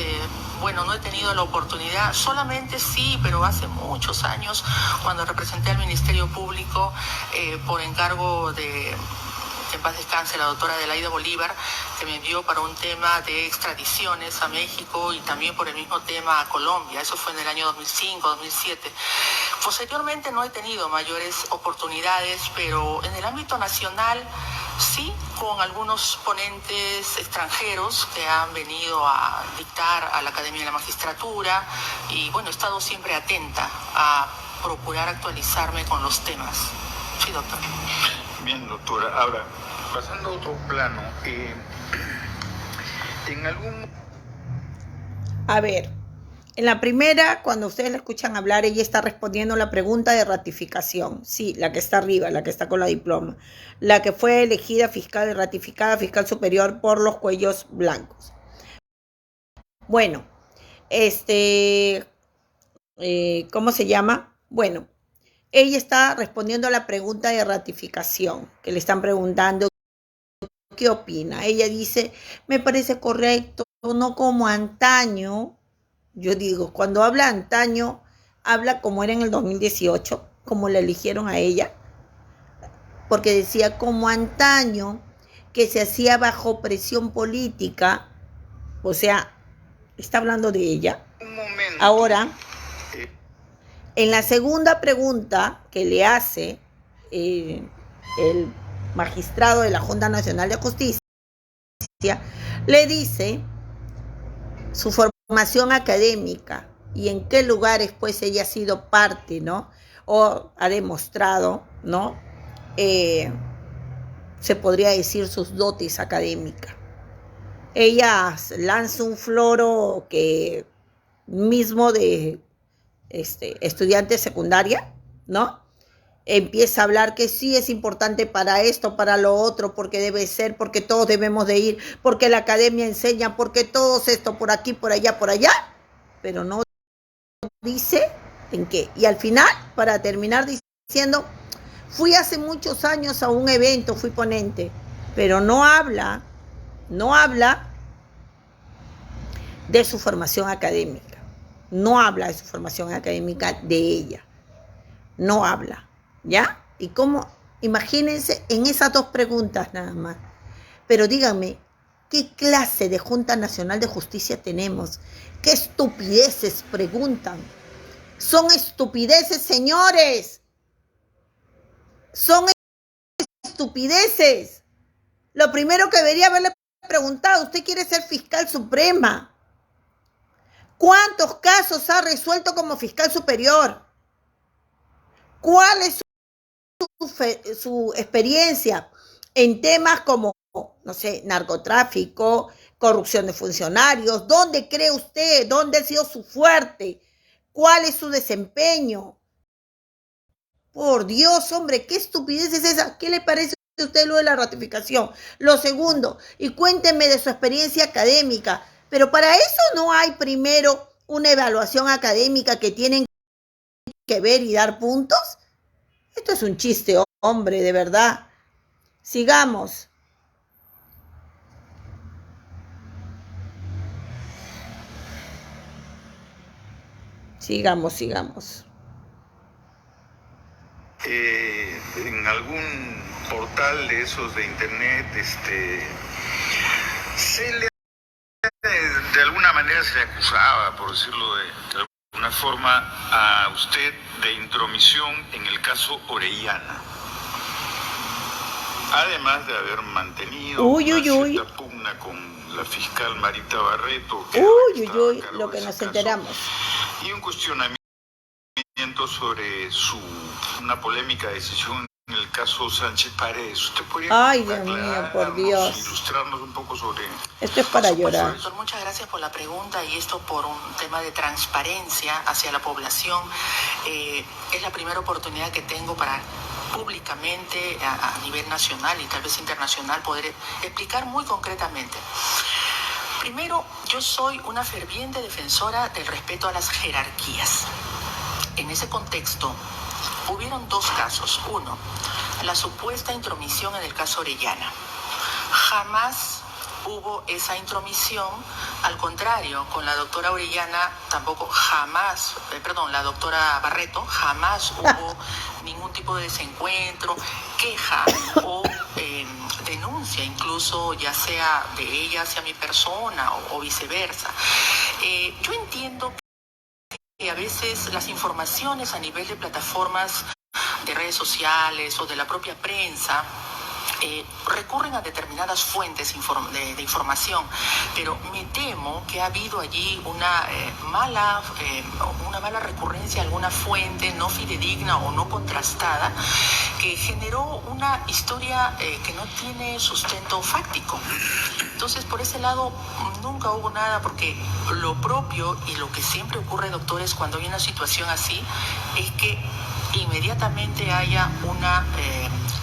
B: bueno, no he tenido la oportunidad, solamente sí, pero hace muchos años, cuando representé al Ministerio Público por encargo de, que en paz descanse, la doctora Adelaida Bolívar, que me envió para un tema de extradiciones a México y también por el mismo tema a Colombia. Eso fue en el año 2005, 2007. Posteriormente no he tenido mayores oportunidades, pero en el ámbito nacional sí, con algunos ponentes extranjeros que han venido a dictar a la Academia de la Magistratura, y bueno, he estado siempre atenta a procurar actualizarme con los temas. Sí, doctor.
C: Bien, doctora. Ahora, pasando a otro plano, en algún...
A: A ver, en la primera, cuando ustedes la escuchan hablar, ella está respondiendo la pregunta de ratificación. Sí, la que está arriba, la que está con la diploma. La que fue elegida fiscal y ratificada fiscal superior por los cuellos blancos. Bueno, ¿cómo se llama? Bueno, ella está respondiendo a la pregunta de ratificación, que le están preguntando qué opina. Ella dice, me parece correcto, no como antaño. Yo digo, cuando habla antaño, habla como era en el 2018, como la eligieron a ella, porque decía como antaño, que se hacía bajo presión política, o sea, está hablando de ella.
C: Un momento.
A: Ahora, en la segunda pregunta que le hace el magistrado de la Junta Nacional de Justicia, le dice su formación académica y en qué lugares pues ella ha sido parte, ¿no? O ha demostrado, ¿no? Se podría decir sus dotes académicas. Ella lanza un floro que mismo de estudiante secundaria, ¿no? Empieza a hablar que sí es importante para esto, para lo otro, porque debe ser, porque todos debemos de ir, porque la academia enseña, porque todo esto por aquí, por allá, pero no dice en qué. Y al final, para terminar diciendo, fui hace muchos años a un evento, fui ponente, pero no habla de su formación académica, no habla de su formación académica de ella, no habla. ¿Ya? Y cómo, imagínense en esas dos preguntas nada más. Pero díganme, ¿qué clase de Junta Nacional de Justicia tenemos? ¿Qué estupideces preguntan? Son estupideces, señores. Son estupideces. Lo primero que debería haberle preguntado, ¿usted quiere ser fiscal suprema? ¿Cuántos casos ha resuelto como fiscal superior? ¿Cuál es su experiencia en temas como, no sé, narcotráfico, corrupción de funcionarios? ¿Dónde cree usted? ¿Dónde ha sido su fuerte? ¿Cuál es su desempeño? Por Dios, hombre, ¿qué estupidez es esa? ¿Qué le parece a usted lo de la ratificación? Lo segundo, y cuénteme de su experiencia académica. Pero para eso no hay primero una evaluación académica que tienen que ver y dar puntos. Esto es un chiste, hombre, de verdad. Sigamos. Sigamos.
C: En algún portal de esos de internet, de alguna manera se le acusaba, por decirlo de alguna forma, a usted de intromisión en el caso Orellana. Además de haber mantenido una cierta pugna con la fiscal Marita Barreto,
A: lo que nos enteramos.
C: Y un cuestionamiento sobre una polémica decisión en el caso Sánchez Paredes. ¿Usted podría
A: Dios mío, por Dios,
C: ilustrarnos un poco sobre
A: esto? Es para llorar.
B: Doctor, muchas gracias por la pregunta, y esto por un tema de transparencia hacia la población. Es la primera oportunidad que tengo para públicamente a nivel nacional y tal vez internacional poder explicar muy concretamente. Primero, yo soy una ferviente defensora del respeto a las jerarquías. En ese contexto, hubieron dos casos. Uno, la supuesta intromisión en el caso Orellana. Jamás hubo esa intromisión, al contrario, con la doctora Orellana tampoco jamás, la doctora Barreto, jamás hubo ningún tipo de desencuentro, queja o denuncia, incluso ya sea de ella hacia mi persona o viceversa. Yo entiendo que a veces las informaciones a nivel de plataformas de redes sociales o de la propia prensa recurren a determinadas fuentes de información, pero me temo que ha habido allí una mala recurrencia a alguna fuente no fidedigna o no contrastada que generó una historia que no tiene sustento fáctico. Entonces, por ese lado, nunca hubo nada, porque lo propio y lo que siempre ocurre, doctores, cuando hay una situación así, es que inmediatamente haya una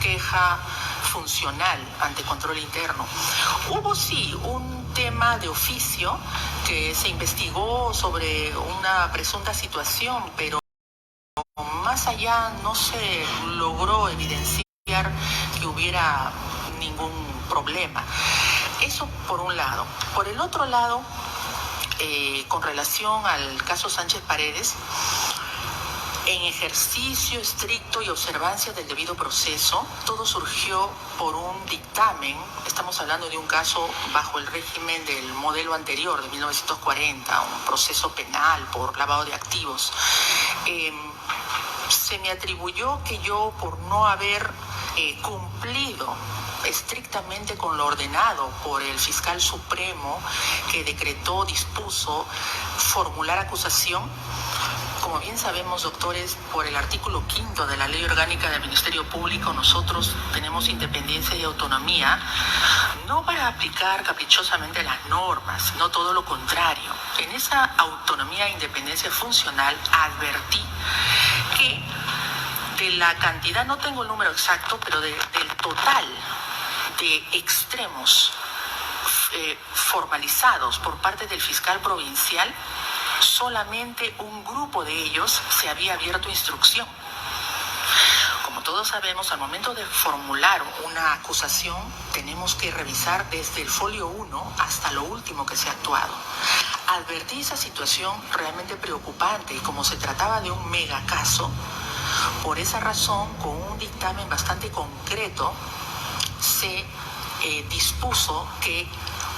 B: queja funcional ante control interno. Hubo sí un tema de oficio que se investigó sobre una presunta situación, pero más allá no se logró evidenciar que hubiera ningún problema. Eso por un lado. Por el otro lado, con relación al caso Sánchez Paredes, en ejercicio estricto y observancia del debido proceso, todo surgió por un dictamen. Estamos hablando de un caso bajo el régimen del modelo anterior, de 1940, un proceso penal por lavado de activos. Se me atribuyó que yo, por no haber cumplido estrictamente con lo ordenado por el fiscal supremo que dispuso formular acusación. Como bien sabemos, doctores, por el artículo 5 de la Ley Orgánica del Ministerio Público, nosotros tenemos independencia y autonomía, no para aplicar caprichosamente las normas, sino todo lo contrario. En esa autonomía e independencia funcional advertí que de la cantidad, no tengo el número exacto, pero del total de extremos formalizados por parte del fiscal provincial, solamente un grupo de ellos se había abierto instrucción. Como todos sabemos, al momento de formular una acusación, tenemos que revisar desde el folio 1 hasta lo último que se ha actuado. Advertí esa situación realmente preocupante, y como se trataba de un mega caso, por esa razón, con un dictamen bastante concreto, se dispuso que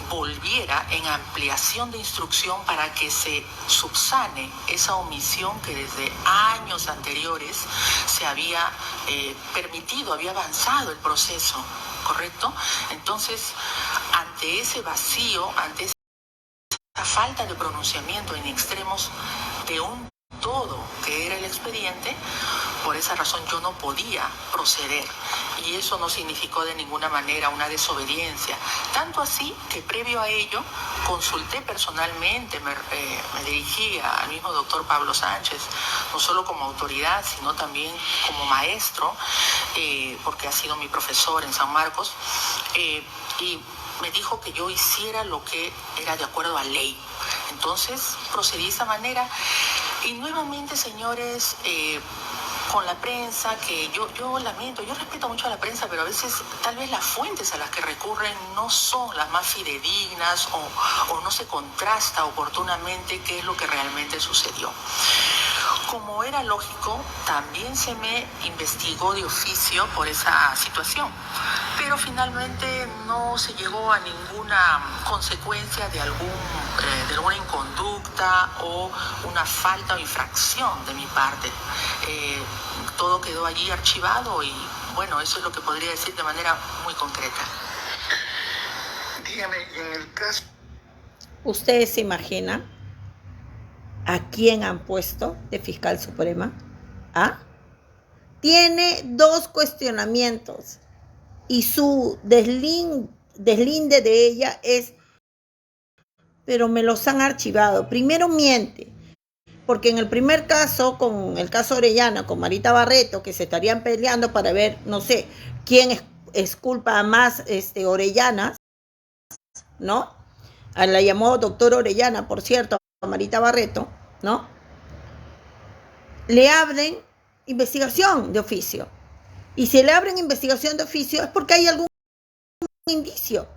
B: volviera en ampliación de instrucción para que se subsane esa omisión que desde años anteriores se había permitido, había avanzado el proceso, ¿correcto? Entonces, ante ese vacío, ante esa falta de pronunciamiento en extremos de un todo que era el expediente, por esa razón yo no podía proceder, y eso no significó de ninguna manera una desobediencia, tanto así que previo a ello consulté personalmente, me dirigí al mismo doctor Pablo Sánchez, no solo como autoridad, sino también como maestro, porque ha sido mi profesor en San Marcos, y me dijo que yo hiciera lo que era de acuerdo a ley. Entonces procedí de esa manera. Y nuevamente, señores, con la prensa, que yo lamento, yo respeto mucho a la prensa, pero a veces tal vez las fuentes a las que recurren no son las más fidedignas, o no se contrasta oportunamente qué es lo que realmente sucedió. como era lógico, también se me investigó de oficio por esa situación, pero finalmente no se llegó a ninguna consecuencia de alguna inconducta o una falta o infracción de mi parte. Todo quedó allí archivado y bueno, eso es lo que podría decir de manera muy concreta.
C: Dígame, en el caso...
A: ¿Ustedes se imaginan a quién han puesto de fiscal suprema? ¿Ah? Tiene 2 cuestionamientos y su deslinde de ella es, pero me los han archivado. Primero miente, porque en el primer caso, con el caso Orellana, con Marita Barreto, que se estarían peleando para ver, no sé, quién es culpa a más Orellana, ¿no? La llamó doctor Orellana, por cierto, a Marita Barreto, ¿no? Le abren investigación de oficio. Y si le abren investigación de oficio es porque hay algún indicio.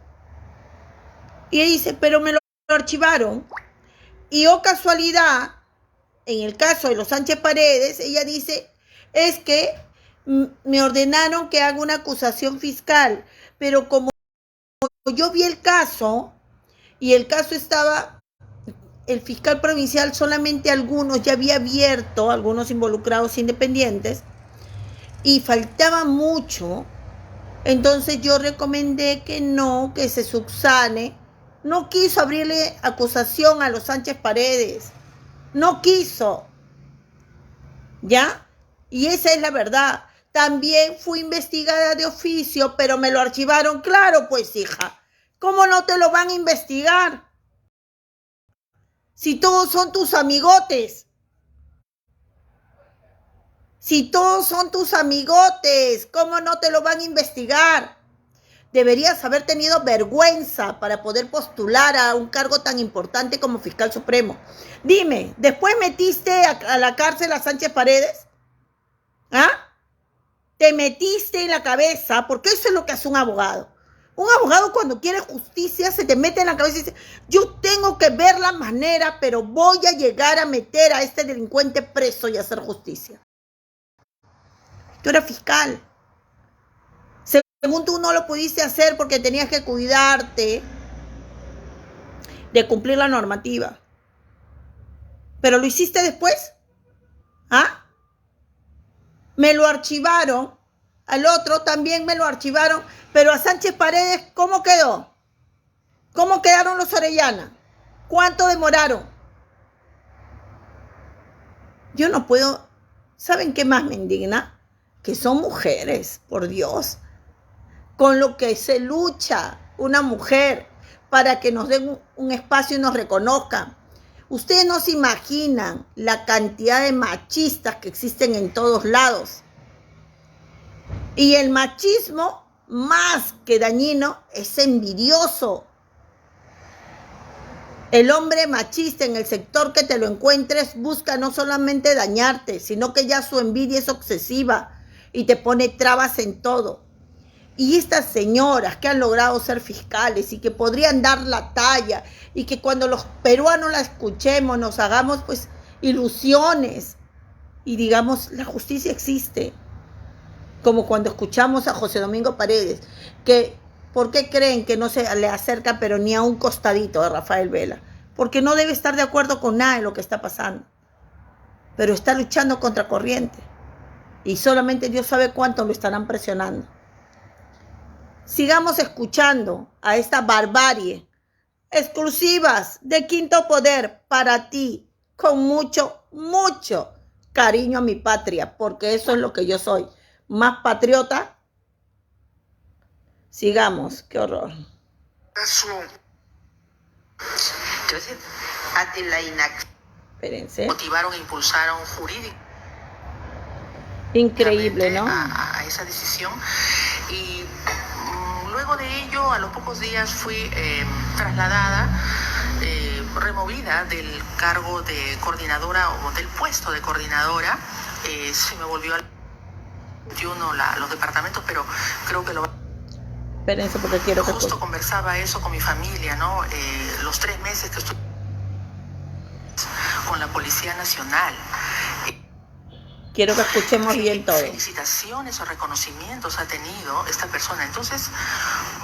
A: Y ella dice, pero me lo archivaron. Y oh casualidad, en el caso de los Sánchez Paredes, ella dice, es que me ordenaron que haga una acusación fiscal. Pero como yo vi el caso, y el caso estaba, el fiscal provincial solamente algunos ya había abierto, algunos involucrados independientes, y faltaba mucho, entonces yo recomendé que no, que se subsane. No quiso abrirle acusación a los Sánchez Paredes, no quiso, ¿ya? Y esa es la verdad. También fui investigada de oficio, pero me lo archivaron. Claro, pues hija, ¿cómo no te lo van a investigar? Si todos son tus amigotes. Si todos son tus amigotes, ¿cómo no te lo van a investigar? Deberías haber tenido vergüenza para poder postular a un cargo tan importante como fiscal supremo. Dime, ¿después metiste a la cárcel a Sánchez Paredes? ¿Ah? Te metiste en la cabeza, porque eso es lo que hace un abogado. Un abogado cuando quiere justicia se te mete en la cabeza y dice, yo tengo que ver la manera, pero voy a llegar a meter a este delincuente preso y hacer justicia. Tú eras fiscal. Según tú no lo pudiste hacer porque tenías que cuidarte de cumplir la normativa. ¿Pero lo hiciste después? ¿Ah? Me lo archivaron. Al otro también me lo archivaron. Pero a Sánchez Paredes, ¿cómo quedó? ¿Cómo quedaron los Orellana? ¿Cuánto demoraron? Yo no puedo... ¿Saben qué más me indigna? Que son mujeres, por Dios. Con lo que se lucha una mujer para que nos den un espacio y nos reconozcan. Ustedes no se imaginan la cantidad de machistas que existen en todos lados. Y el machismo, más que dañino, es envidioso. El hombre machista en el sector que te lo encuentres busca no solamente dañarte, sino que ya su envidia es obsesiva y te pone trabas en todo. Y estas señoras que han logrado ser fiscales y que podrían dar la talla y que cuando los peruanos la escuchemos nos hagamos pues ilusiones y digamos la justicia existe. Como cuando escuchamos a José Domingo Paredes, que ¿por qué creen que no se le acerca pero ni a un costadito de Rafael Vela? Porque no debe estar de acuerdo con nada de lo que está pasando. Pero está luchando contra corriente. Y solamente Dios sabe cuánto lo estarán presionando. Sigamos escuchando a esta barbarie. Exclusivas de Quinto Poder para ti. Con mucho, mucho cariño a mi patria. Porque eso es lo que yo soy. Más patriota. Sigamos. Qué horror.
B: Entonces, ante la
A: Espérense.
B: motivaron e impulsaron jurídicamente.
A: Increíble, ¿no?
B: A esa decisión. Y luego de ello, a los pocos días fui trasladada, removida del cargo de coordinadora o del puesto de coordinadora. Se me volvió al 21 los departamentos, pero creo que lo...
A: Espérense porque quiero que...
B: Justo conversaba eso con mi familia, ¿no? Los 3 meses que estuve con la Policía Nacional.
A: Quiero que escuchemos bien todo.
B: Felicitaciones o reconocimientos ha tenido esta persona. Entonces,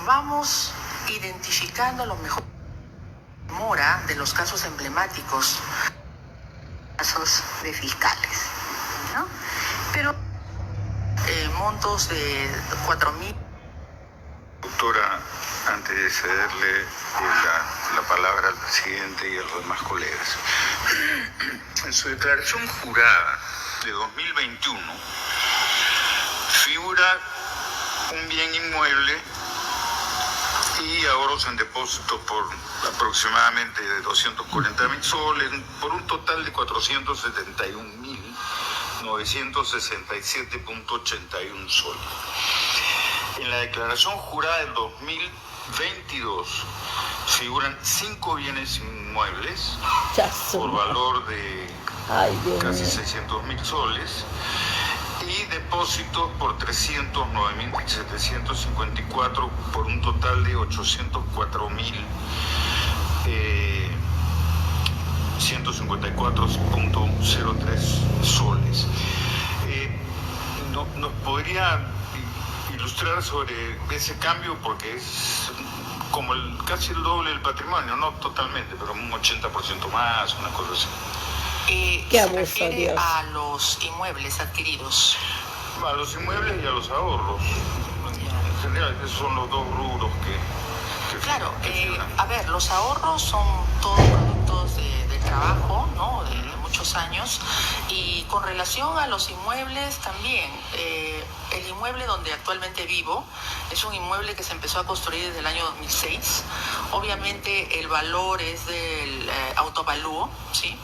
B: vamos identificando a lo mejor Mora de los casos emblemáticos, casos de fiscales, ¿no? Pero montos de 4.000.
C: Doctora, antes de cederle la palabra al presidente y a los demás colegas, en su declaración jurada de 2021 figura un bien inmueble y ahorros en depósito por aproximadamente de 240.000 soles, por un total de 471.967.81 soles. En la declaración jurada del 2022 figuran 5 bienes inmuebles por valor de casi 600.000 soles y depósitos por 309.754 por un total de 804.154.03 soles. ¿Nos podría ilustrar sobre ese cambio? Porque es como casi el doble del patrimonio, no totalmente, pero un 80% más, una cosa así.
A: Qué abuso, Dios.
B: A los inmuebles adquiridos.
C: A los inmuebles y a los ahorros. En general, esos son los dos rubros que
B: claro, a ver, los ahorros son todos productos de trabajo, ¿no? De muchos años. Y con relación a los inmuebles también, el inmueble donde actualmente vivo es un inmueble que se empezó a construir desde el año 2006. Obviamente el valor es del autovalúo, ¿sí?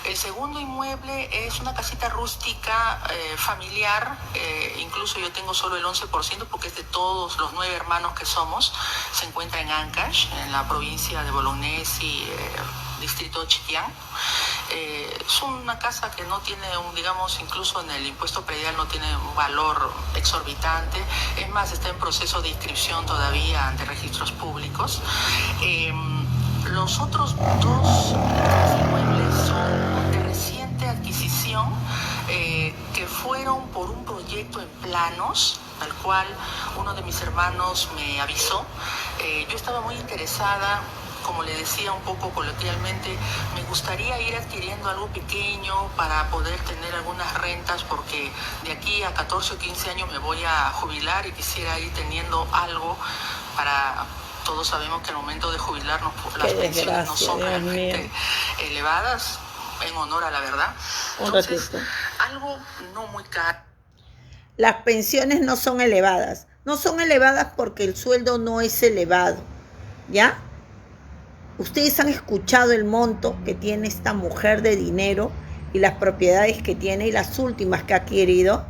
B: El segundo inmueble es una casita rústica familiar, incluso yo tengo solo el 11% porque es de todos los 9 hermanos que somos. Se encuentra en Ancash, en la provincia de Bolognesi, distrito de Chitián. Es una casa que no tiene digamos, incluso en el impuesto predial no tiene un valor exorbitante. Es más, está en proceso de inscripción todavía ante registros públicos. Los otros 2 inmuebles son de reciente adquisición, que fueron por un proyecto en planos, al cual uno de mis hermanos me avisó. Yo estaba muy interesada, como le decía un poco coloquialmente, me gustaría ir adquiriendo algo pequeño para poder tener algunas rentas, porque de aquí a 14 o 15 años me voy a jubilar y quisiera ir teniendo algo para... Todos sabemos que al momento de jubilarnos las pensiones no son realmente elevadas, en honor a la verdad. Entonces, algo no muy caro.
A: Las pensiones no son elevadas. No son elevadas porque el sueldo no es elevado, ¿ya? Ustedes han escuchado el monto que tiene esta mujer de dinero y las propiedades que tiene y las últimas que ha adquirido.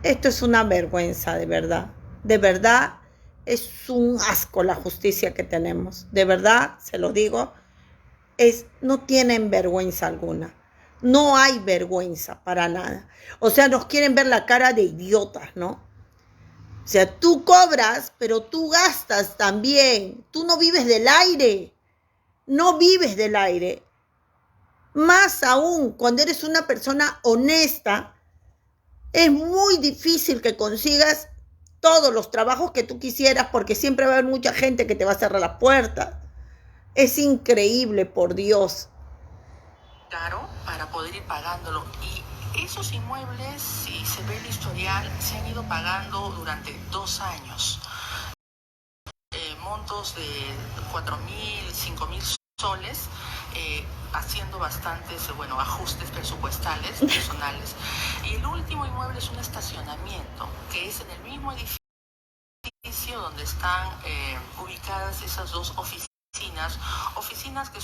A: Esto es una vergüenza, de verdad. De verdad. Es un asco la justicia que tenemos. De verdad, se lo digo, no tienen vergüenza alguna. No hay vergüenza para nada. O sea, nos quieren ver la cara de idiotas, ¿no? O sea, tú cobras, pero tú gastas también. Tú no vives del aire. No vives del aire. Más aún, cuando eres una persona honesta, es muy difícil que consigas todos los trabajos que tú quisieras, porque siempre va a haber mucha gente que te va a cerrar las puertas. Es increíble, por Dios.
B: Claro, para poder ir pagándolo. Y esos inmuebles, si se ve el historial, se han ido pagando durante 2 años. Montos de 4.000, 5.000 soles, haciendo bastantes ajustes presupuestales, personales. Y el último inmueble es un estacionamiento, que es en el mismo edificio donde están ubicadas esas 2 oficinas que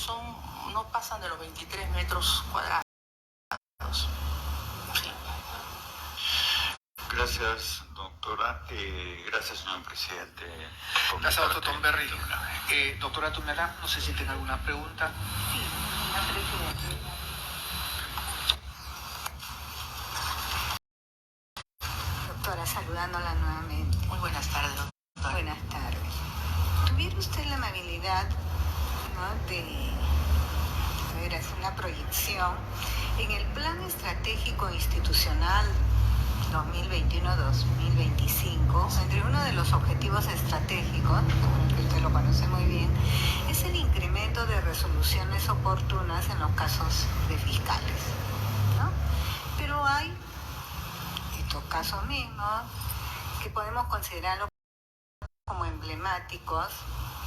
B: no pasan de los 23 metros cuadrados. Sí.
C: Gracias, doctora. Gracias, señor presidente.
D: Gracias, doctor Tomberry. Doctora Tunera, no sé si tiene alguna pregunta.
E: Sí, señor presidente. Doctora, saludándola nuevamente.
B: Muy buenas tardes, doctora.
E: Buenas tardes. ¿Tuviera usted la amabilidad, ¿no?, de a ver, es una proyección. En el Plan Estratégico Institucional 2021-2025, entre uno de los objetivos estratégicos, que usted lo conoce muy bien, es el incremento de resoluciones oportunas en los casos de fiscales, ¿no? Pero hay estos casos mismos que podemos considerarlos como emblemáticos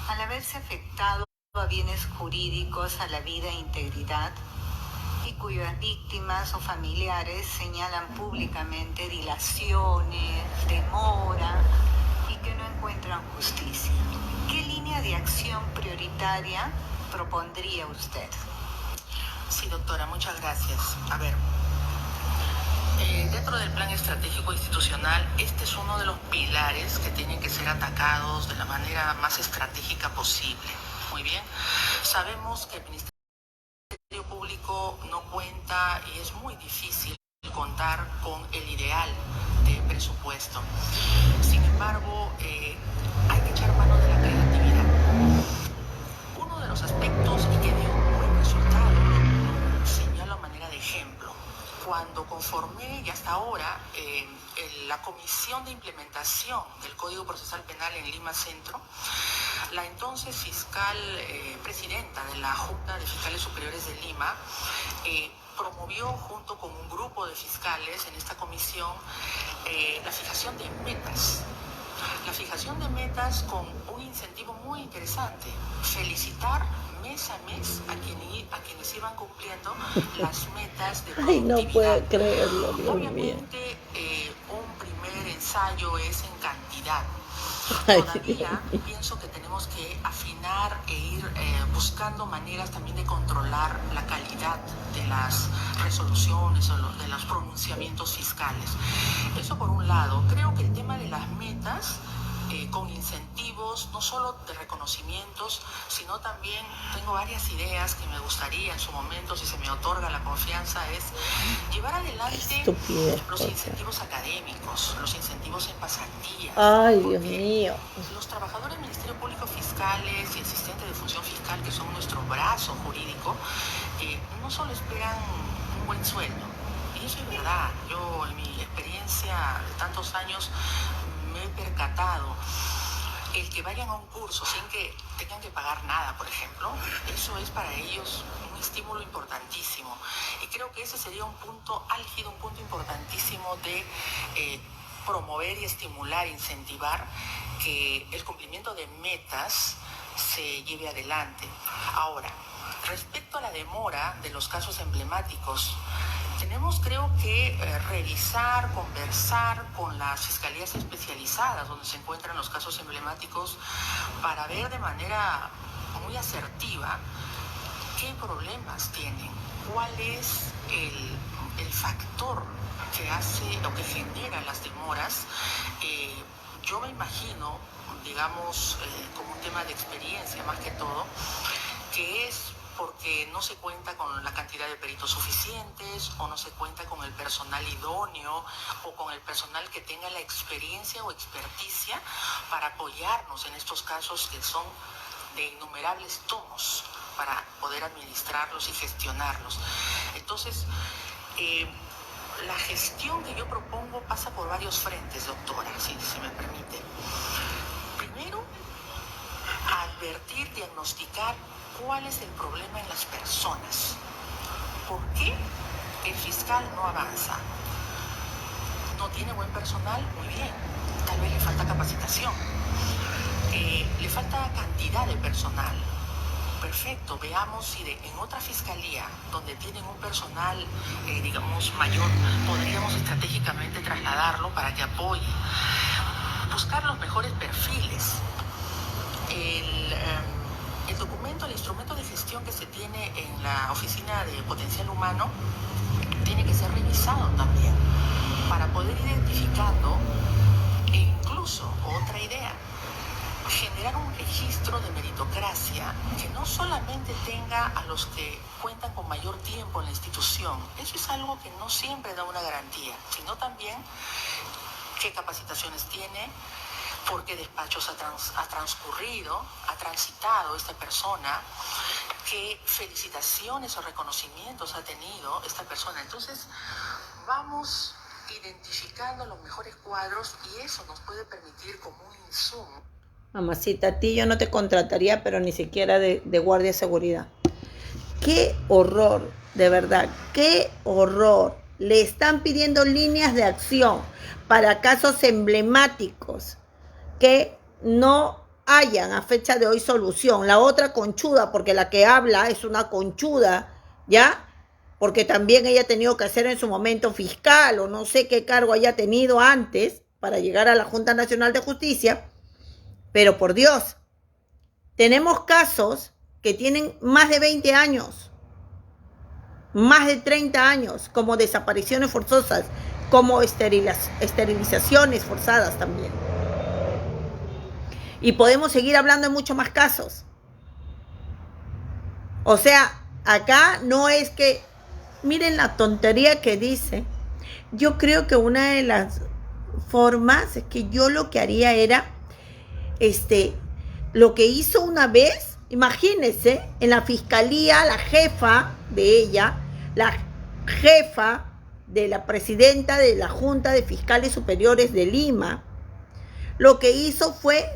E: al haberse afectado a bienes jurídicos, a la vida e integridad, y cuyas víctimas o familiares señalan públicamente dilaciones, demora y que no encuentran justicia. ¿Qué línea de acción prioritaria propondría usted?
B: Sí, doctora, muchas gracias. A ver, dentro del plan estratégico institucional, este es uno de los pilares que tienen que ser atacados de la manera más estratégica posible. Muy bien, sabemos que el Ministerio Público no cuenta y es muy difícil contar con el ideal de presupuesto. Sin embargo, hay que echar mano de la creatividad. Uno de los aspectos que dio un buen resultado, lo señalo a manera de ejemplo. Cuando conformé y hasta ahora la Comisión de Implementación del Código Procesal Penal en Lima Centro, la entonces fiscal presidenta de la Junta de Fiscales Superiores de Lima promovió junto con un grupo de fiscales en esta comisión la fijación de metas. La fijación de metas con un incentivo muy interesante: felicitar mes a mes a quienes iban cumpliendo las metas de productividad.
A: Ay, no puedo creerlo, Dios mío.
B: Obviamente, un primer ensayo es en cantidad.
A: Ay,
B: Todavía pienso que tenemos que afinar e ir buscando maneras también de controlar la calidad de las resoluciones o de los pronunciamientos fiscales. Eso por un lado. Creo que el tema de las metas con incentivos, no solo de reconocimientos, sino también tengo varias ideas que me gustaría en su momento, si se me otorga la confianza, es llevar adelante los incentivos académicos, los incentivos en pasantías.
A: Ay, Dios mío.
B: Los trabajadores del Ministerio Público, fiscales y asistentes de función fiscal, que son nuestro brazo jurídico, no solo esperan un buen sueldo. Y eso es verdad. Yo, en mi experiencia de tantos años, me he percatado. El que vayan a un curso sin que tengan que pagar nada, por ejemplo, eso es para ellos un estímulo importantísimo. Y creo que ese sería un punto álgido, un punto importantísimo de promover y estimular, incentivar que el cumplimiento de metas se lleve adelante. Ahora, respecto a la demora de los casos emblemáticos, tenemos, creo que, revisar, conversar con las fiscalías especializadas donde se encuentran los casos emblemáticos para ver de manera muy asertiva qué problemas tienen, cuál es el factor que hace o que genera las demoras. Yo me imagino, digamos, como un tema de experiencia más que todo, que es porque no se cuenta con la cantidad de peritos suficientes, o no se cuenta con el personal idóneo, o con el personal que tenga la experiencia o experticia para apoyarnos en estos casos que son de innumerables tomos para poder administrarlos y gestionarlos. Entonces, la gestión que yo propongo pasa por varios frentes, doctora, si me permite. Primero, advertir, diagnosticar cuál es el problema en las personas. ¿Por qué el fiscal no avanza? ¿No tiene buen personal? Muy bien. Tal vez le falta capacitación. Le falta cantidad de personal. Perfecto. Veamos si en otra fiscalía donde tienen un personal, digamos, mayor, podríamos estratégicamente trasladarlo para que apoye. Buscar los mejores perfiles. El documento, el instrumento de gestión que se tiene en la Oficina de Potencial Humano tiene que ser revisado también para poder ir identificando, e incluso, otra idea, generar un registro de meritocracia que no solamente tenga a los que cuentan con mayor tiempo en la institución. Eso es algo que no siempre da una garantía, sino también qué capacitaciones tiene, por qué despachos ha transcurrido, ha transitado esta persona, qué felicitaciones o reconocimientos ha tenido esta persona. Entonces, vamos identificando los mejores cuadros y eso nos puede permitir como un insumo.
A: Mamacita, a ti yo no te contrataría, pero ni siquiera de guardia de seguridad. ¡Qué horror! De verdad, ¡qué horror! Le están pidiendo líneas de acción para casos emblemáticos que no hayan a fecha de hoy solución. La otra conchuda, porque la que habla es una conchuda, ¿ya? Porque también ella ha tenido que hacer en su momento fiscal o no sé qué cargo haya tenido antes para llegar a la Junta Nacional de Justicia. Pero por Dios, tenemos casos que tienen más de 20 años, más de 30 años, como desapariciones forzosas, como esterilizaciones forzadas también. Y podemos seguir hablando de muchos más casos. O sea, acá no es que... Miren la tontería que dice. Yo creo que una de las formas es que yo lo que haría era... lo que hizo una vez, imagínense, en la fiscalía, la jefa de ella, la jefa de la presidenta de la Junta de Fiscales Superiores de Lima, lo que hizo fue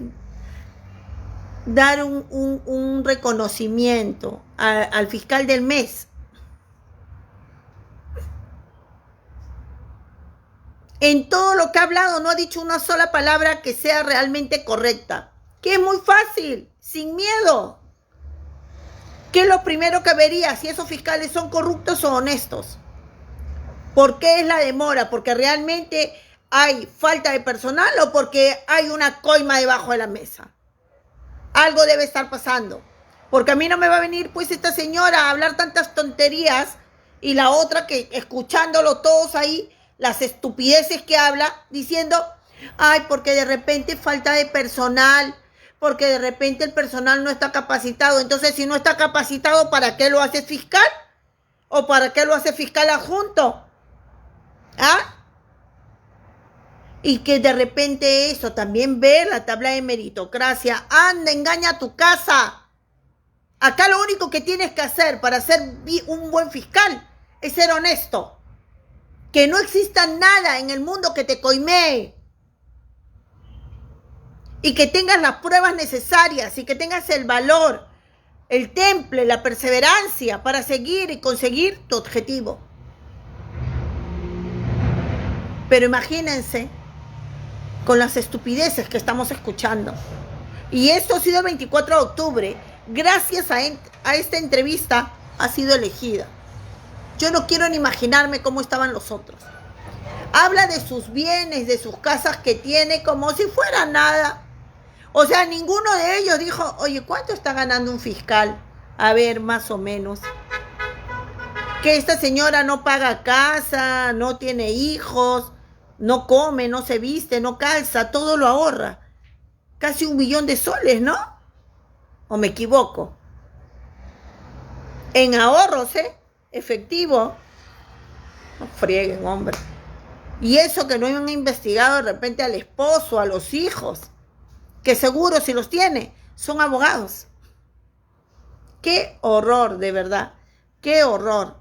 A: dar un reconocimiento al fiscal del mes. En todo lo que ha hablado no ha dicho una sola palabra que sea realmente correcta. Que es muy fácil, sin miedo. ¿Qué es lo primero que vería si esos fiscales son corruptos o honestos? ¿Por qué es la demora? ¿Porque realmente hay falta de personal o porque hay una coima debajo de la mesa? Algo debe estar pasando. Porque a mí no me va a venir pues esta señora a hablar tantas tonterías y la otra que escuchándolo todos ahí, las estupideces que habla, diciendo, ay, porque de repente falta de personal, porque de repente el personal no está capacitado. Entonces, si no está capacitado, ¿para qué lo hace fiscal? ¿O para qué lo hace fiscal adjunto? ¿Ah? Y que de repente eso, también ver la tabla de meritocracia. Anda, engaña a tu casa. Acá lo único que tienes que hacer para ser un buen fiscal es ser honesto. Que no exista nada en el mundo que te coimee. Y que tengas las pruebas necesarias y que tengas el valor, el temple, la perseverancia para seguir y conseguir tu objetivo. Pero imagínense con las estupideces que estamos escuchando. Y esto ha sido el 24 de octubre. Gracias a esta entrevista ha sido elegida. Yo no quiero ni imaginarme cómo estaban los otros. Habla de sus bienes, de sus casas que tiene como si fuera nada. O sea, ninguno de ellos dijo, oye, ¿cuánto está ganando un fiscal? A ver, más o menos. Que esta señora no paga casa, no tiene hijos, no come, no se viste, no calza, todo lo ahorra. Casi 1 millón de soles, ¿no? ¿O me equivoco? En ahorros, efectivo. No frieguen, hombre. Y eso que no han investigado de repente al esposo, a los hijos, que seguro si los tiene, son abogados. Qué horror, de verdad. Qué horror.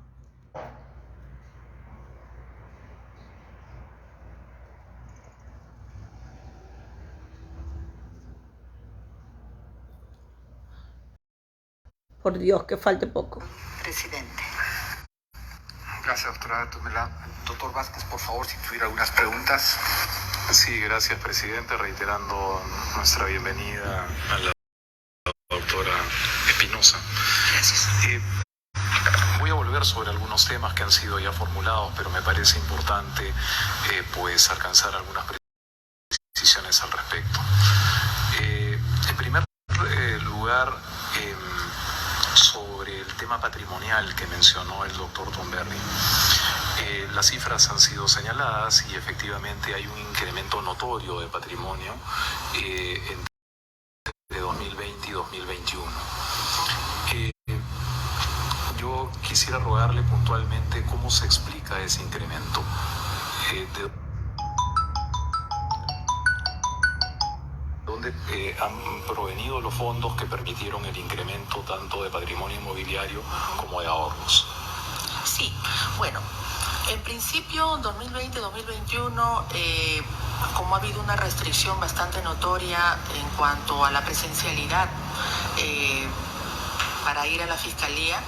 A: Por Dios, que falte poco.
E: Presidente.
D: Gracias, doctora Tumela. Doctor Vázquez, por favor, si tuviera algunas preguntas.
F: Sí, gracias, presidente, reiterando nuestra bienvenida a la doctora Espinosa.
D: Gracias.
F: Voy a volver sobre algunos temas que han sido ya formulados, pero me parece importante pues alcanzar algunas precisiones al respecto. En primer lugar, sobre el tema patrimonial que mencionó el doctor Tomberry. Las cifras han sido señaladas y efectivamente hay un incremento notorio de patrimonio entre 2020 y 2021. Yo quisiera rogarle puntualmente cómo se explica ese incremento. ¿De dónde han provenido los fondos que permitieron el incremento tanto de patrimonio inmobiliario como de ahorros.
B: Sí, bueno, en principio 2020-2021, como ha habido una restricción bastante notoria en cuanto a la presencialidad para ir a la fiscalía,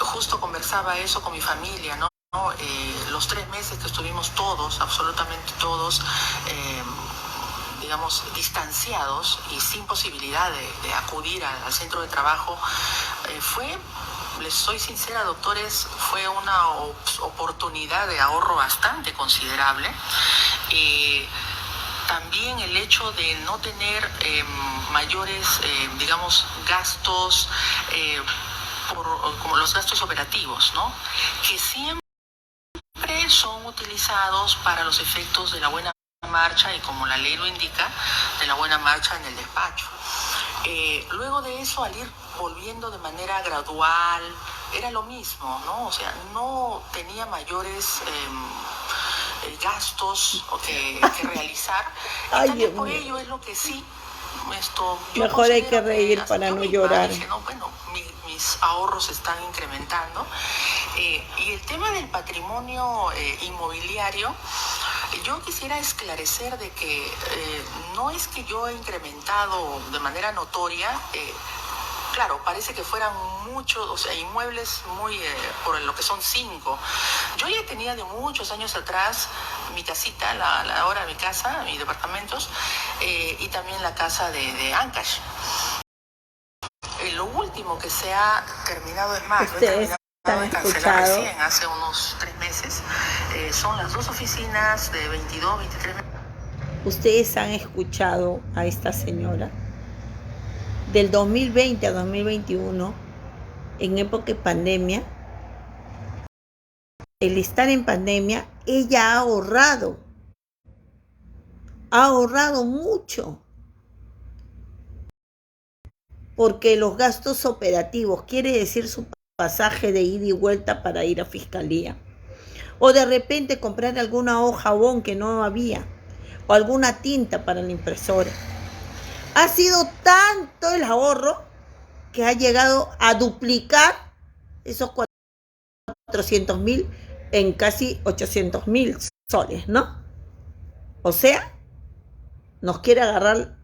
B: justo conversaba eso con mi familia, ¿no? Los 3 meses que estuvimos todos, absolutamente todos, digamos, distanciados y sin posibilidad de acudir al centro de trabajo, les soy sincera, doctores, fue una oportunidad de ahorro bastante considerable. También el hecho de no tener mayores, digamos, gastos, como los gastos operativos, ¿no? Que siempre son utilizados para los efectos de la buena marcha y, como la ley lo indica, de la buena marcha en el despacho. Luego de eso, al ir volviendo de manera gradual, era lo mismo, ¿no? O sea, no tenía mayores gastos que realizar. Y también por ello es lo que sí,
A: mejor hay que reír para no llorar.
B: Dije, no, bueno, mis ahorros se están incrementando. Y el tema del patrimonio inmobiliario, yo quisiera esclarecer de que no es que yo he incrementado de manera notoria, claro, parece que fueran muchos, o sea, inmuebles muy, por lo que son 5. Yo ya tenía de muchos años atrás mi casita, ahora mi casa, mis departamentos, y también la casa de Ancash. Lo último que se ha terminado, es más, lo he terminado de cancelar recién, hace unos 3 meses, son las 2 oficinas de 22, 23 meses.
A: Ustedes han escuchado a esta señora del 2020 a 2021, en época de pandemia. El estar en pandemia, ella ha ahorrado mucho, porque los gastos operativos, quiere decir su pasaje de ida y vuelta para ir a fiscalía, o de repente comprar alguna hoja jabón que no había, o alguna tinta para la impresora. Ha sido tanto el ahorro que ha llegado a duplicar esos 400.000 en casi 800.000 soles, ¿no? O sea, nos quiere agarrar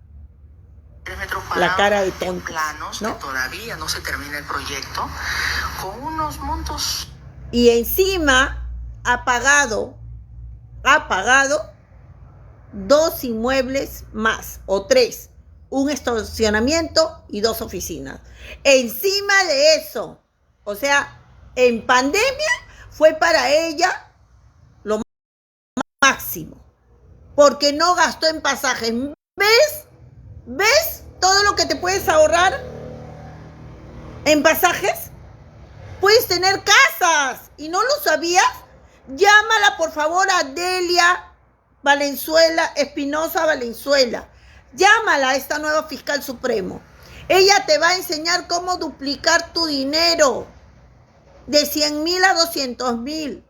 A: la cara de tontos,
B: planos, ¿no? Que todavía no se termina el proyecto, con unos montos.
A: Y encima ha pagado 2 inmuebles más, o 3, un estacionamiento y 2 oficinas. Encima de eso, o sea, en pandemia fue para ella lo máximo, porque no gastó en pasajes. ¿Ves todo lo que te puedes ahorrar en pasajes? Puedes tener casas y no lo sabías. Llámala por favor a Delia Espinosa Valenzuela. Llámala a esta nueva fiscal supremo. Ella te va a enseñar cómo duplicar tu dinero de 100.000 a 200.000,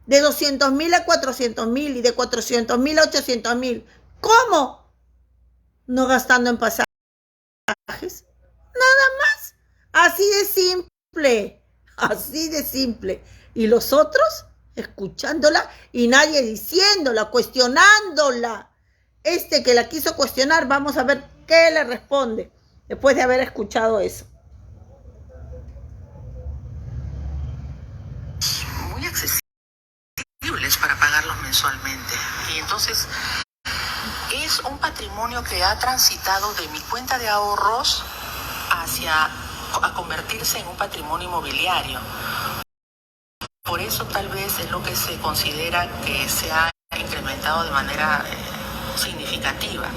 A: de 200.000 a 400.000 y de 400.000 a 800.000. ¿Cómo? No gastando en pasajes. Nada más. Así de simple. Y los otros escuchándola y nadie diciéndola, cuestionándola. Que la quiso cuestionar, vamos a ver qué le responde después de haber escuchado eso.
B: Muy accesibles para pagarlos mensualmente. Y entonces es un patrimonio que ha transitado de mi cuenta de ahorros a convertirse en un patrimonio inmobiliario. Por eso tal vez es lo que se considera que se ha incrementado de manera significativa.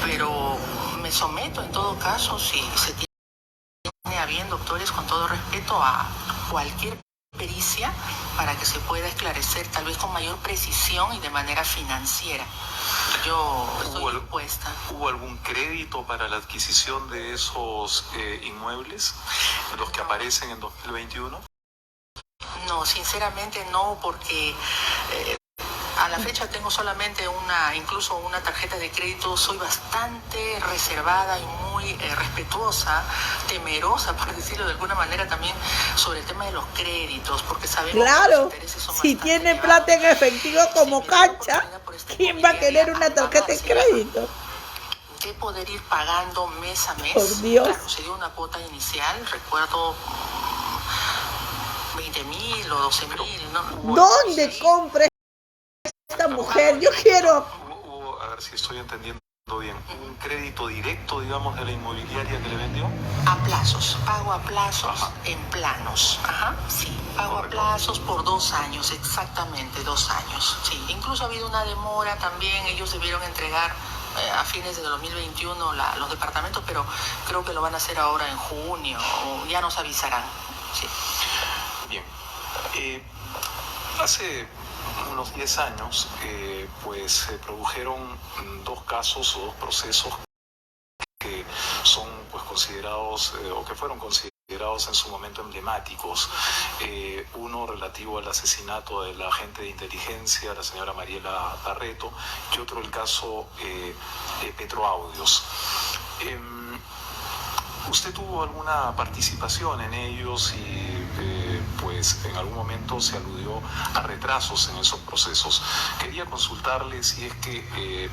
B: Pero me someto en todo caso, si se tiene a bien, doctores, con todo respeto, a cualquier pericia para que se pueda esclarecer tal vez con mayor precisión y de manera financiera. Yo estoy dispuesta.
F: ¿Hubo algún crédito para la adquisición de esos inmuebles, los que aparecen en 2021?
B: No, sinceramente no, porque A la fecha tengo solamente incluso una tarjeta de crédito. Soy bastante reservada y muy respetuosa, temerosa, por decirlo de alguna manera, también sobre el tema de los créditos, porque sabemos que los
A: Claro,
B: intereses son
A: si
B: bastante
A: tiene
B: elevados.
A: plata en efectivo como
B: Si me da la
A: Cancha,
B: oportunidad por esta
A: ¿quién va a querer una
B: inmobiliaria
A: tarjeta de
B: Almagro
A: crédito?
B: de poder ir pagando mes a mes.
A: Por Dios.
B: Claro, se dio una cuota inicial, recuerdo 20.000 o 12.000, ¿no?
A: ¿Dónde
B: Sí.
A: compra esta mujer? Yo quiero...
F: Hubo, a ver si estoy entendiendo bien, un crédito directo, digamos, de la inmobiliaria que le vendió.
B: A plazos, pago a plazos,
F: Ajá.
B: en planos. Ajá, sí, pago
F: Correcto.
B: a plazos por 2 años, exactamente 2 años. Sí, incluso ha habido una demora también, ellos debieron entregar a fines de 2021 los departamentos, pero creo que lo van a hacer ahora en junio, o ya nos avisarán. Sí.
F: Bien. Hace unos 10 años, pues se produjeron 2 casos o 2 procesos que son pues considerados o que fueron considerados en su momento emblemáticos. Uno relativo al asesinato de la agente de inteligencia, la señora Mariela Barreto, y otro el caso Petroaudios. ¿Usted tuvo alguna participación en ellos y pues en algún momento se aludió a retrasos en esos procesos? Quería consultarle si es que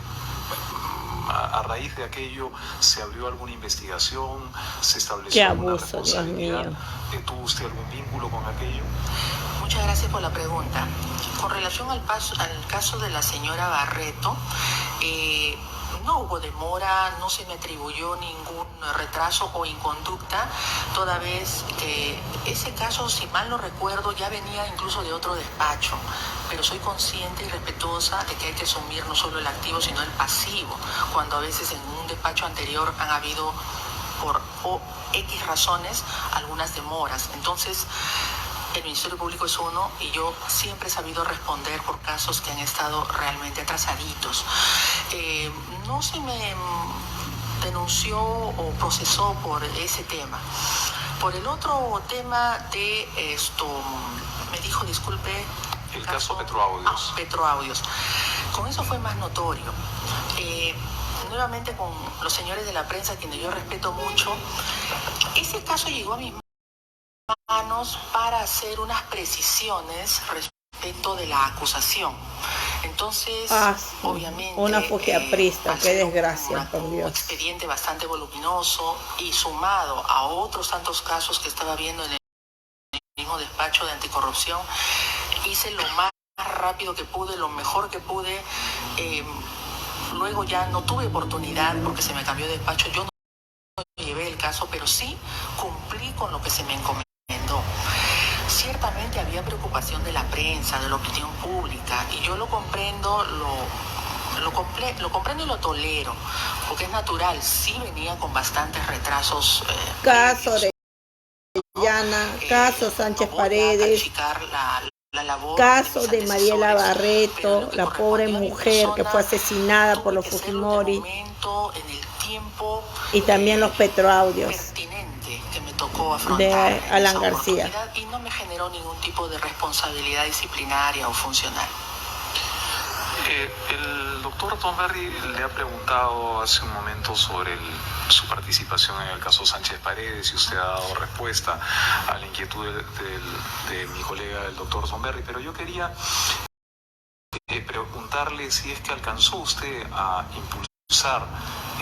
F: a raíz de aquello se abrió alguna investigación, se estableció
A: Qué
F: alguna
A: abuso, Dios
F: responsabilidad.
A: mío.
F: ¿Tuvo usted algún vínculo con aquello?
B: Muchas gracias por la pregunta. Con relación al caso de la señora Barreto, no hubo demora, no se me atribuyó ningún retraso o inconducta, toda vez que ese caso, si mal no recuerdo, ya venía incluso de otro despacho, pero soy consciente y respetuosa de que hay que asumir no solo el activo, sino el pasivo, cuando a veces en un despacho anterior han habido, por X razones, algunas demoras. Entonces, el Ministerio Público es uno y yo siempre he sabido responder por casos que han estado realmente atrasaditos. No se me denunció o procesó por ese tema. Por el otro tema de esto, me dijo, disculpe...
F: El caso Petroaudios.
B: Petroaudios. Con eso fue más notorio. Nuevamente con los señores de la prensa, quienes yo respeto mucho, ese caso llegó a mis manos para hacer unas precisiones respecto de la acusación. Entonces,
A: sí.
B: obviamente,
A: Una fujiaprista,
B: al
A: qué
B: ser
A: desgracia, por
B: un
A: Dios.
B: expediente bastante voluminoso y sumado a otros tantos casos que estaba viendo en el mismo despacho de anticorrupción, hice lo más rápido que pude, lo mejor que pude. Luego ya no tuve oportunidad porque se me cambió de despacho. Yo no llevé el caso, pero sí cumplí con lo que se me encomendó. Ciertamente había preocupación de la prensa, de la opinión pública, y yo lo comprendo, lo comprendo y lo tolero, porque es natural. Sí venía con bastantes retrasos.
A: Caso
B: previos,
A: de
B: ¿no?
A: Llana, caso Sánchez
B: no voy a
A: Paredes,
B: calificar la labor
A: caso
B: de
A: de
B: mis
A: Mariela
B: antecesores, pero
A: Barreto,
B: lo que
A: la pobre
B: correspondió a mi
A: mujer que
B: persona,
A: fue asesinada por los
B: tuve que hacerlo en el
A: Fujimori,
B: momento, en el tiempo,
A: y también los Petroaudios
B: pertinente que me tocó afrontar
A: de
B: en
A: Alan
B: esa
A: García.
B: oportunidad, y no me generó ningún tipo de responsabilidad disciplinaria o funcional.
F: El doctor Tomberry le ha preguntado hace un momento sobre su participación en el caso Sánchez Paredes y usted ha dado respuesta a la inquietud de mi colega, el doctor Tomberry, pero yo quería preguntarle si es que alcanzó usted a impulsar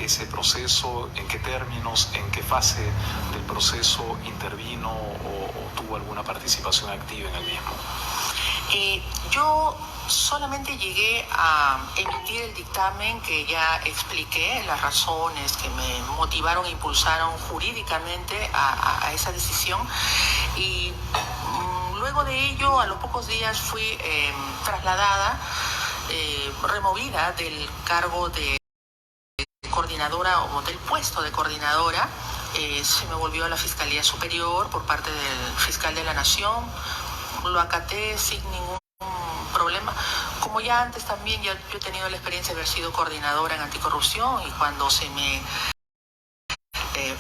F: ese proceso, en qué términos, en qué fase del proceso intervino o tuvo alguna participación activa en el mismo.
B: Yo solamente llegué a emitir el dictamen que ya expliqué, las razones que me motivaron e impulsaron jurídicamente a esa decisión, y luego de ello, a los pocos días fui trasladada, removida del cargo de coordinadora o del puesto de coordinadora. Se me volvió a la Fiscalía Superior por parte del fiscal de la Nación. Lo acaté sin ningún problema. Como ya antes también, yo he tenido la experiencia de haber sido coordinadora en anticorrupción, y cuando se me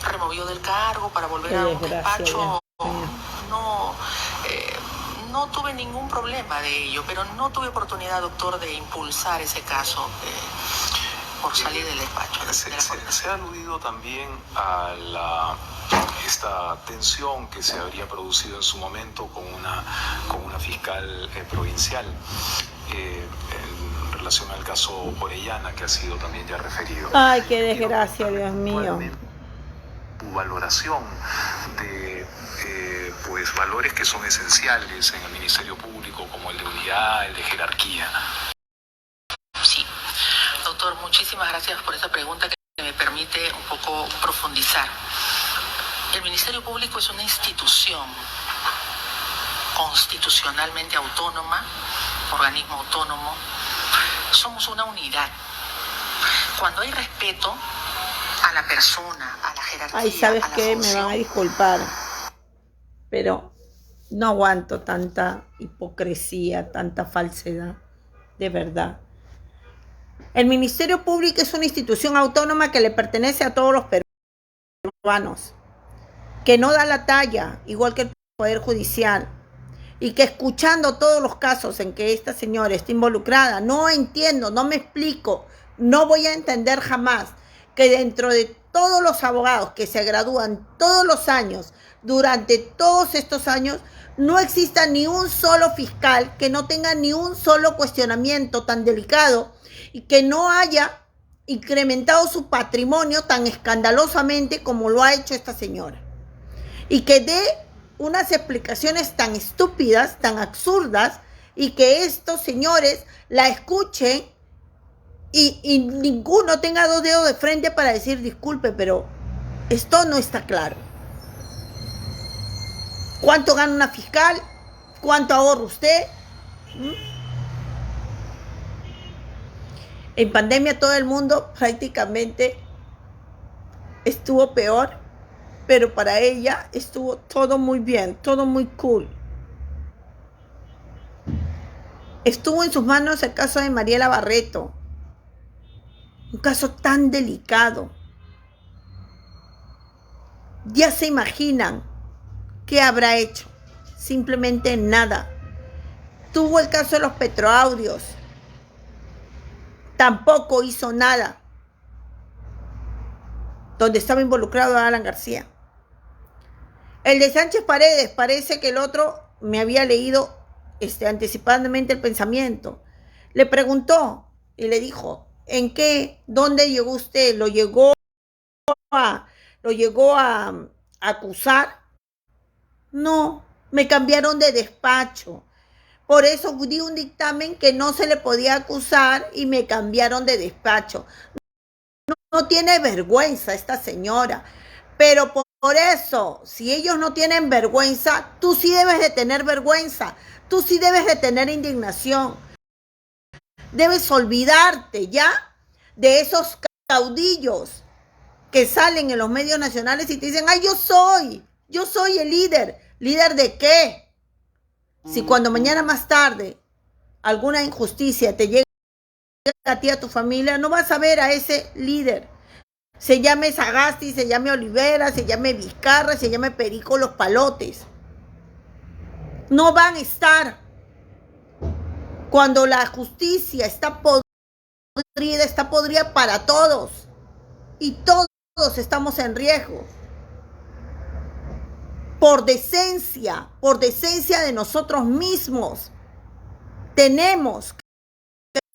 B: removió del cargo para volver a un despacho, no tuve ningún problema de ello, pero no tuve oportunidad, doctor, de impulsar ese caso por salir del despacho.
F: Se ha aludido también a esta tensión que se habría producido en su momento con una fiscal provincial en relación al caso Orellana, que ha sido también ya referido.
A: Ay, qué desgracia, Dios mío.
F: Tu valoración de pues valores que son esenciales en el Ministerio Público, como el de unidad, el de jerarquía.
B: Sí, doctor, muchísimas gracias por esta pregunta que me permite un poco profundizar. El Ministerio Público es una institución constitucionalmente autónoma, organismo autónomo. Somos una unidad. Cuando hay respeto a la persona, a la jerarquía,
A: ay, ¿sabes
B: a la
A: qué?
B: función,
A: Me van a disculpar, pero no aguanto tanta hipocresía, tanta falsedad, de verdad. El Ministerio Público es una institución autónoma que le pertenece a todos los peruanos, que no da la talla, igual que el Poder Judicial, y que escuchando todos los casos en que esta señora está involucrada, no entiendo, no me explico, no voy a entender jamás que dentro de todos los abogados que se gradúan todos los años, durante todos estos años, no exista ni un solo fiscal que no tenga ni un solo cuestionamiento tan delicado y que no haya incrementado su patrimonio tan escandalosamente como lo ha hecho esta señora. Y que dé unas explicaciones tan estúpidas, tan absurdas, y que estos señores la escuchen y ninguno tenga dos dedos de frente para decir disculpe, pero esto no está claro. ¿Cuánto gana una fiscal? ¿Cuánto ahorra usted? En pandemia todo el mundo prácticamente estuvo peor, pero para ella estuvo todo muy bien, todo muy cool. Estuvo en sus manos el caso de Mariela Barreto, un caso tan delicado. Ya se imaginan qué habrá hecho. Simplemente nada. Tuvo el caso de los petroaudios. Tampoco hizo nada. Donde estaba involucrado Alan García. El de Sánchez Paredes, parece que el otro me había leído anticipadamente el pensamiento. Le preguntó y le dijo, ¿en qué? ¿Dónde llegó usted? ¿Lo llegó a acusar? No, me cambiaron de despacho. Por eso di un dictamen que no se le podía acusar y me cambiaron de despacho. No tiene vergüenza esta señora. Pero por eso, si ellos no tienen vergüenza, tú sí debes de tener vergüenza. Tú sí debes de tener indignación. Debes olvidarte ya de esos caudillos que salen en los medios nacionales y te dicen, ay, yo soy el líder. ¿Líder de qué? Si cuando mañana más tarde alguna injusticia te llega a ti, a tu familia, no vas a ver a ese líder. Se llame Sagasti, se llame Olivera, se llame Vizcarra, se llame Perico Los Palotes. No van a estar. Cuando la justicia está podrida para todos. Y todos estamos en riesgo. Por decencia de nosotros mismos, tenemos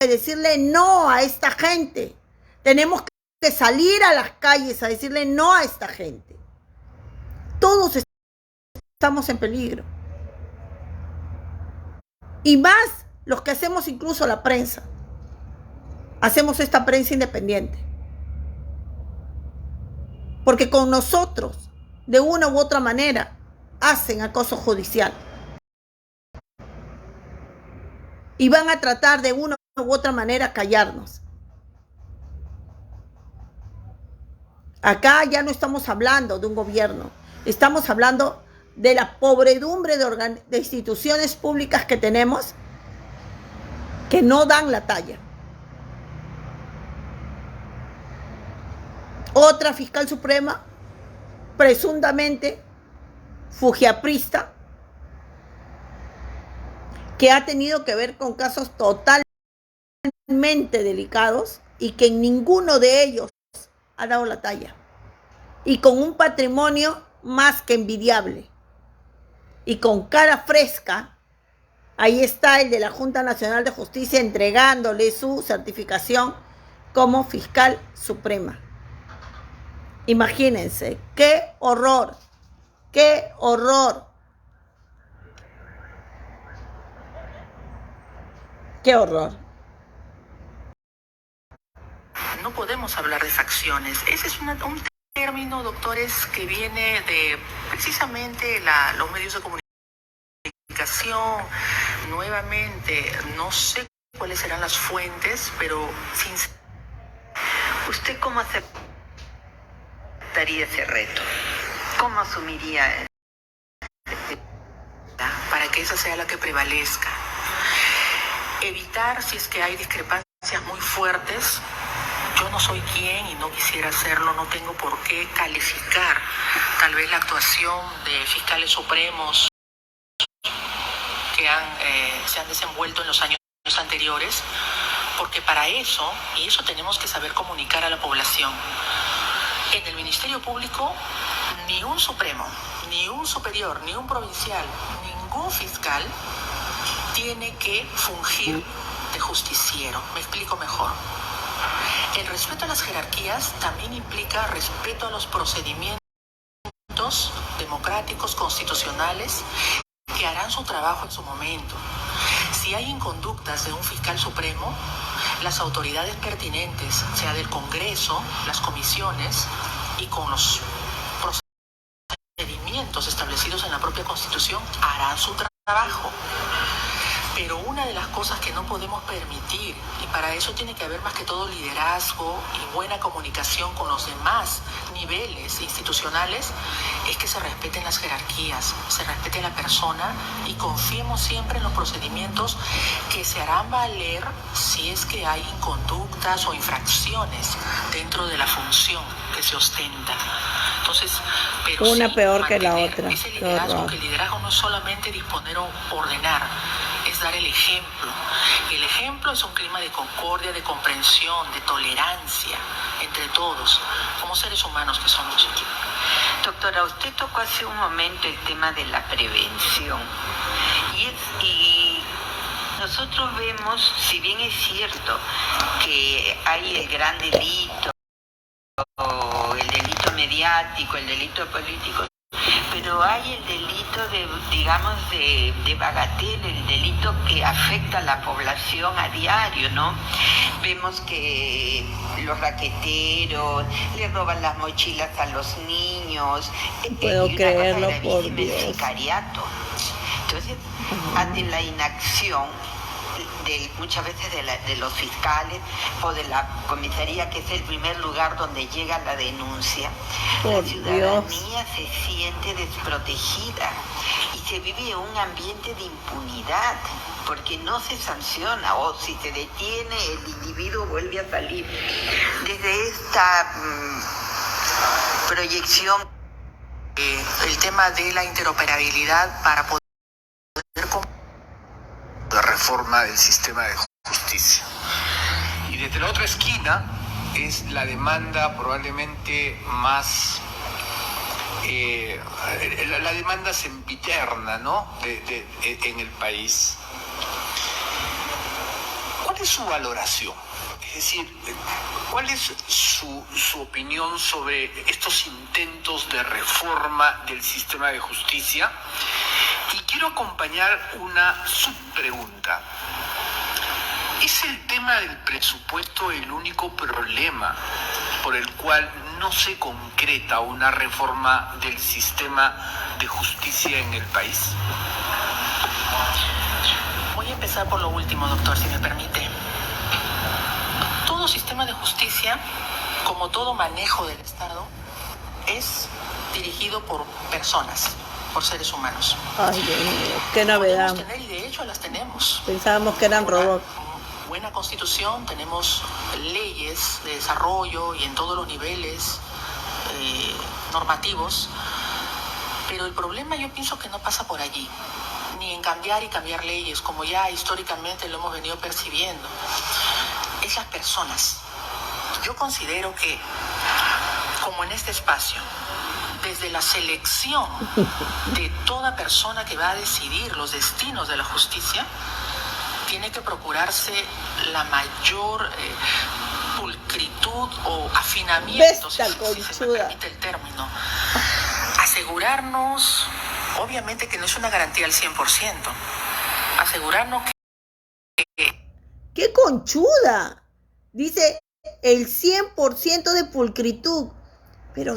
A: que decirle no a esta gente. Tenemos que salir a las calles a decirle no a esta gente. Todos estamos en peligro. Y más los que hacemos incluso la prensa. Hacemos esta prensa independiente. Porque con nosotros, de una u otra manera, hacen acoso judicial. Y van a tratar de una u otra manera callarnos. Acá ya no estamos hablando de un gobierno. Estamos hablando de la pobredumbre de instituciones públicas que tenemos que no dan la talla. Otra fiscal suprema, presuntamente fujiaprista, que ha tenido que ver con casos totalmente delicados y que en ninguno de ellos ha dado la talla. Y con un patrimonio más que envidiable. Y con cara fresca, ahí está el de la Junta Nacional de Justicia entregándole su certificación como fiscal suprema. Imagínense, qué horror, qué horror. Qué horror.
B: No podemos hablar de facciones. Ese es un término, doctores, que viene de precisamente los medios de comunicación. Nuevamente, no sé cuáles serán las fuentes, pero
E: ¿Usted cómo aceptaría ese reto? ¿Cómo asumiría
B: para que esa sea la que prevalezca? Evitar, si es que hay discrepancias muy fuertes. Yo no soy quien y no quisiera hacerlo, no tengo por qué calificar tal vez la actuación de fiscales supremos que se han desenvuelto en los años anteriores, porque para eso, y eso tenemos que saber comunicar a la población, en el Ministerio Público ni un supremo, ni un superior, ni un provincial, ningún fiscal tiene que fungir de justiciero. Me explico mejor. El respeto a las jerarquías también implica respeto a los procedimientos democráticos, constitucionales, que harán su trabajo en su momento. Si hay inconductas de un fiscal supremo, las autoridades pertinentes, sea del Congreso, las comisiones, y con los procedimientos establecidos en la propia Constitución, harán su trabajo. Pero una de las cosas que no podemos permitir, y para eso tiene que haber más que todo liderazgo y buena comunicación con los demás niveles institucionales, es que se respeten las jerarquías, se respete la persona y confiemos siempre en los procedimientos que se harán valer si es que hay inconductas o infracciones dentro de la función que se ostenta. Entonces, pero
A: una
B: sí,
A: peor que la otra.
B: Ese liderazgo, que el liderazgo no es solamente disponer o ordenar, es dar el ejemplo. Y el ejemplo es un clima de concordia, de comprensión, de tolerancia entre todos, como seres humanos que somos.
E: Doctora, usted tocó hace un momento el tema de la prevención. Y nosotros vemos, si bien es cierto que hay el gran delito, el delito mediático, el delito político, pero hay el delito de bagatela, el delito que afecta a la población a diario, ¿no? Vemos que los raqueteros le roban las mochilas a los niños.
A: No puedo creerlo, por
E: el
A: Dios.
E: sicariato. Entonces, ante la inacción muchas veces de los fiscales o de la comisaría, que es el primer lugar donde llega la denuncia, la ciudadanía se siente desprotegida y se vive un ambiente de impunidad porque no se sanciona, o si se detiene el individuo vuelve a salir. Desde esta proyección,
B: el tema de la interoperabilidad para poder
D: de reforma del sistema de justicia. Y desde la otra esquina es la demanda probablemente más, la demanda sempiterna, ¿no? En el país. ¿Cuál es su valoración? Es decir, ¿cuál es su opinión sobre estos intentos de reforma del sistema de justicia? Y quiero acompañar una subpregunta. ¿Es el tema del presupuesto el único problema por el cual no se concreta una reforma del sistema de justicia en el país?
B: Voy a empezar por lo último, doctor, si me permite. Todo sistema de justicia, como todo manejo del Estado, es dirigido por personas, por seres humanos.
A: Ay, Dios mío, qué novedad.
B: Podemos tener, y de hecho las tenemos.
A: Pensábamos que eran robots.
B: Buena constitución, tenemos leyes de desarrollo y en todos los niveles normativos, pero el problema yo pienso que no pasa por allí, ni en cambiar y cambiar leyes, como ya históricamente lo hemos venido percibiendo. Es las personas. Yo considero que, como en este espacio, desde la selección de toda persona que va a decidir los destinos de la justicia, tiene que procurarse la mayor pulcritud o afinamiento, si se me permite el término. Asegurarnos, obviamente que no es una garantía al 100%, asegurarnos que...
A: ¡Qué conchuda! Dice el 100% de pulcritud. Pero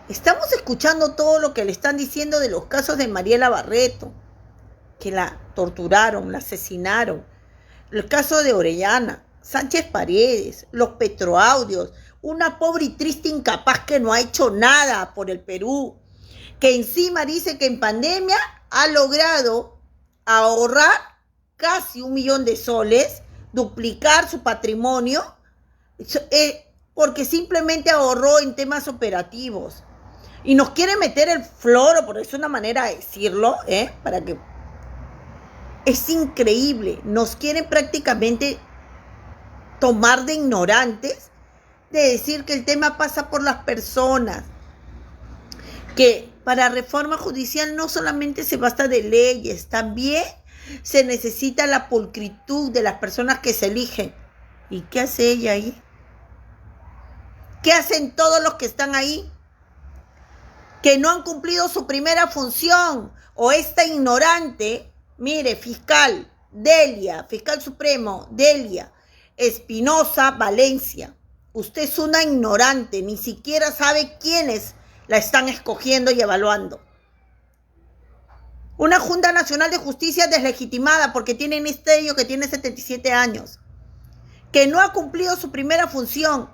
A: estamos escuchando todo lo que le están diciendo de los casos de Mariela Barreto, que la torturaron, la asesinaron. El caso de Orellana, Sánchez Paredes, los petroaudios, una pobre y triste incapaz que no ha hecho nada por el Perú, que encima dice que en pandemia ha logrado ahorrar casi 1 millón de soles, duplicar su patrimonio, porque simplemente ahorró en temas operativos. Y nos quiere meter el floro, porque es una manera de decirlo, para que... Es increíble, nos quieren prácticamente tomar de ignorantes, de decir que el tema pasa por las personas, que para reforma judicial no solamente se basta de leyes, también se necesita la pulcritud de las personas que se eligen. ¿Y qué hace ella ahí? ¿Qué hacen todos los que están ahí? Que no han cumplido su primera función, o esta ignorante. Mire, fiscal Delia, fiscal supremo Delia Espinosa Valencia, usted es una ignorante, ni siquiera sabe quiénes la están escogiendo y evaluando. Una Junta Nacional de Justicia deslegitimada porque tienen ello que tiene 77 años, que no ha cumplido su primera función,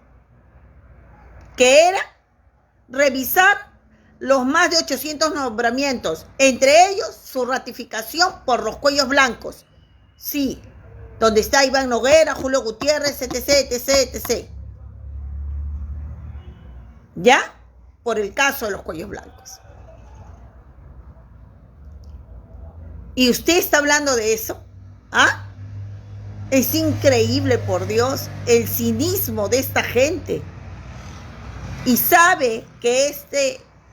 A: que era revisar los más de 800 nombramientos, entre ellos su ratificación por los cuellos blancos. Sí, donde está Iván Noguera, Julio Gutiérrez, etc. ¿Ya? Por el caso de los cuellos blancos. ¿Y usted está hablando de eso? ¿Ah? Es increíble, por Dios, el cinismo de esta gente. Y sabe que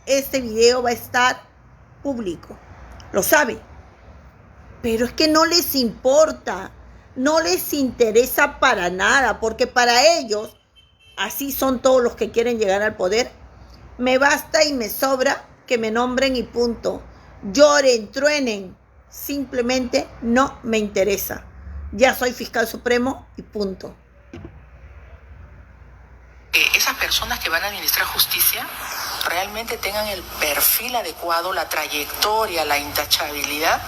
A: este video va a estar público, lo sabe, pero es que no les importa, no les interesa para nada, porque para ellos, así son todos los que quieren llegar al poder, me basta y me sobra que me nombren y punto, lloren, truenen, simplemente no me interesa, ya soy fiscal supremo y punto.
B: Esas personas que van a administrar justicia realmente tengan el perfil adecuado, la trayectoria, la intachabilidad,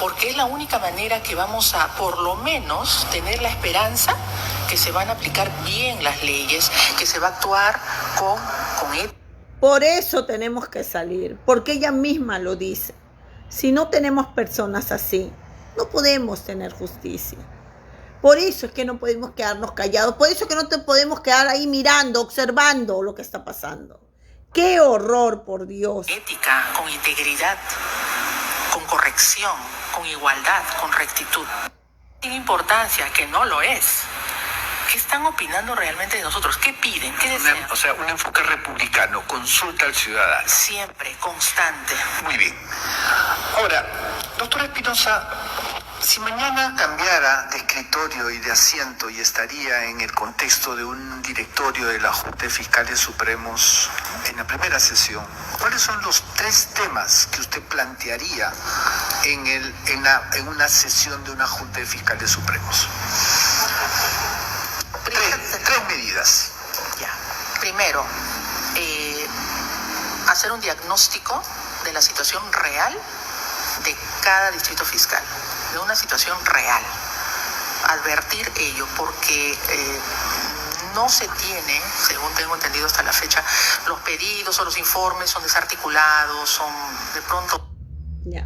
B: porque es la única manera que vamos a, por lo menos, tener la esperanza que se van a aplicar bien las leyes, que se va a actuar con él.
A: Por eso tenemos que salir, porque ella misma lo dice. Si no tenemos personas así, no podemos tener justicia. Por eso es que no podemos quedarnos callados, por eso es que no te podemos quedar ahí mirando, observando lo que está pasando. ¡Qué horror, por Dios!
B: Ética, con integridad, con corrección, con igualdad, con rectitud. Tiene importancia, que no lo es. ¿Qué están opinando realmente de nosotros? ¿Qué piden? ¿Qué desean?
D: O sea, un enfoque republicano, consulta al ciudadano.
B: Siempre, constante.
D: Muy bien. Ahora, doctora Espinosa, si mañana cambiara de escritorio y de asiento y estaría en el contexto de un directorio de la Junta de Fiscales Supremos en la primera sesión, ¿cuáles son los 3 temas que usted plantearía en una sesión de una Junta de Fiscales Supremos? Tres medidas.
B: Ya. Primero, hacer un diagnóstico de la situación real de cada distrito fiscal, de una situación real. Advertir ello, porque no se tiene, según tengo entendido hasta la fecha, los pedidos o los informes son desarticulados, son de pronto...
A: Ya.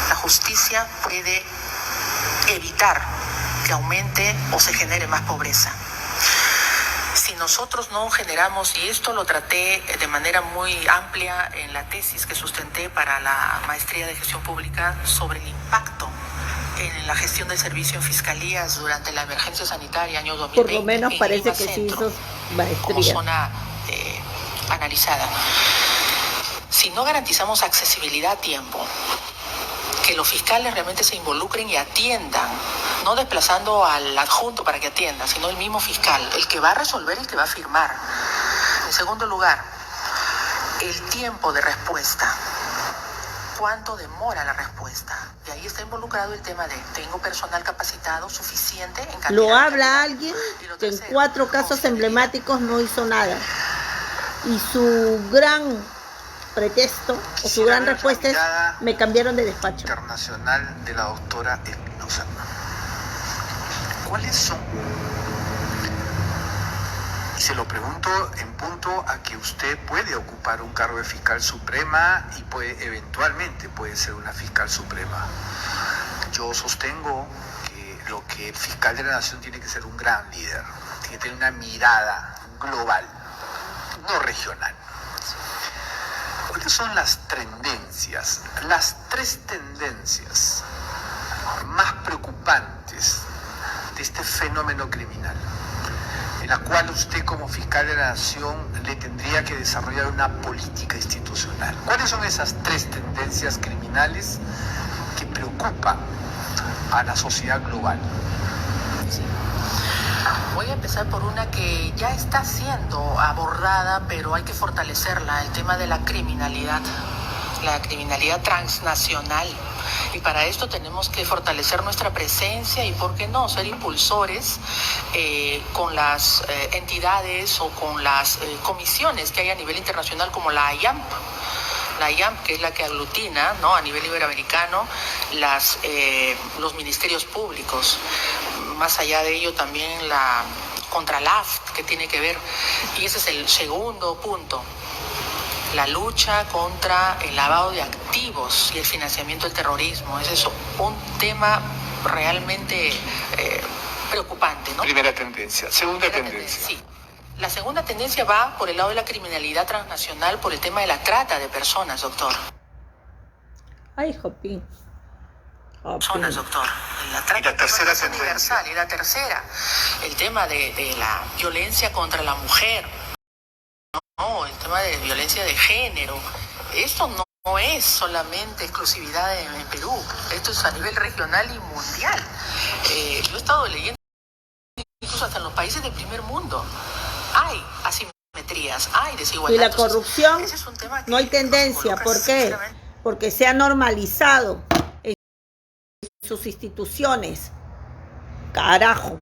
B: La justicia puede evitar que aumente o se genere más pobreza. Si nosotros no generamos, y esto lo traté de manera muy amplia en la tesis que sustenté para la maestría de gestión pública sobre el impacto en la gestión del servicio en fiscalías durante la emergencia sanitaria año 2020.
A: Por lo menos parece que sí hizo
B: como
A: maestría.
B: zona analizada. Si no garantizamos accesibilidad a tiempo, que los fiscales realmente se involucren y atiendan, no desplazando al adjunto para que atienda, sino el mismo fiscal, el que va a resolver, el que va a firmar. En segundo lugar, el tiempo de respuesta. ¿Cuánto demora la respuesta? Y ahí está involucrado el tema de, ¿tengo personal capacitado suficiente en cantidad?
A: Lo habla alguien
B: Y lo
A: que en
B: tercero,
A: 4 casos
B: confiabilidad.
A: emblemáticos no hizo nada. Y su gran pretexto o su gran respuesta es: me cambiaron de despacho.
G: Internacional de la doctora Espinosa. ¿Cuáles son? Y se lo pregunto en punto a que usted puede ocupar un cargo de fiscal suprema y eventualmente puede ser una fiscal suprema. Yo sostengo que el fiscal de la nación tiene que ser un gran líder, tiene que tener una mirada global, no regional. ¿Cuáles son las tendencias, las 3 tendencias más preocupantes de este fenómeno criminal, en la cual usted como fiscal de la nación le tendría que desarrollar una política institucional? ¿Cuáles son esas 3 tendencias criminales que preocupan a la sociedad global?
B: Voy a empezar por una que ya está siendo abordada, pero hay que fortalecerla, el tema de la criminalidad transnacional. Y para esto tenemos que fortalecer nuestra presencia y, ¿por qué no?, ser impulsores con las entidades o con las comisiones que hay a nivel internacional, como la IAMP. La IAMP, que es la que aglutina, ¿no?, a nivel iberoamericano los ministerios públicos. Más allá de ello, también la Contralaf, que tiene que ver, y ese es el segundo punto, la lucha contra el lavado de activos y el financiamiento del terrorismo. Ese es un tema realmente preocupante, ¿no?
G: Primera tendencia. Segunda tendencia.
B: Sí. La segunda tendencia va por el lado de la criminalidad transnacional, por el tema de la trata de personas, doctor.
A: Ay, Jopín.
B: Personas, doctor. La trata
G: Y la
B: de
G: tercera
B: personas es
G: tendencia.
B: universal. Y la tercera, el tema de la violencia contra la mujer, ¿no? El tema de violencia de género. Esto no es solamente exclusividad en Perú. Esto es a nivel regional y mundial. Yo he estado leyendo incluso hasta en los países del primer mundo. Hay asimetrías, hay desigualdad.
A: Y la
B: Entonces,
A: corrupción,
B: ese es un tema que
A: no hay
B: nos
A: tendencia.
B: involucra
A: ¿Por qué?
B: sinceramente.
A: Porque se ha normalizado en sus instituciones. Carajo.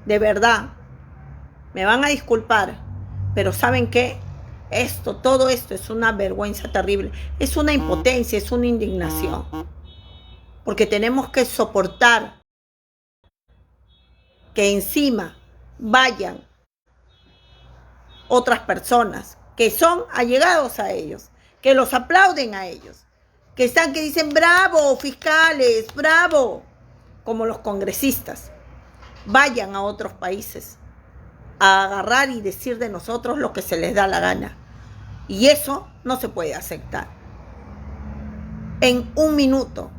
A: De verdad. Me van a disculpar, pero ¿saben qué? Todo esto es una vergüenza terrible. Es una impotencia, es una indignación. Porque tenemos que soportar que encima vayan otras personas que son allegados a ellos, que los aplauden a ellos, que dicen bravo, fiscales, bravo, como los congresistas, vayan a otros países a agarrar y decir de nosotros lo que se les da la gana. Y eso no se puede aceptar. En un minuto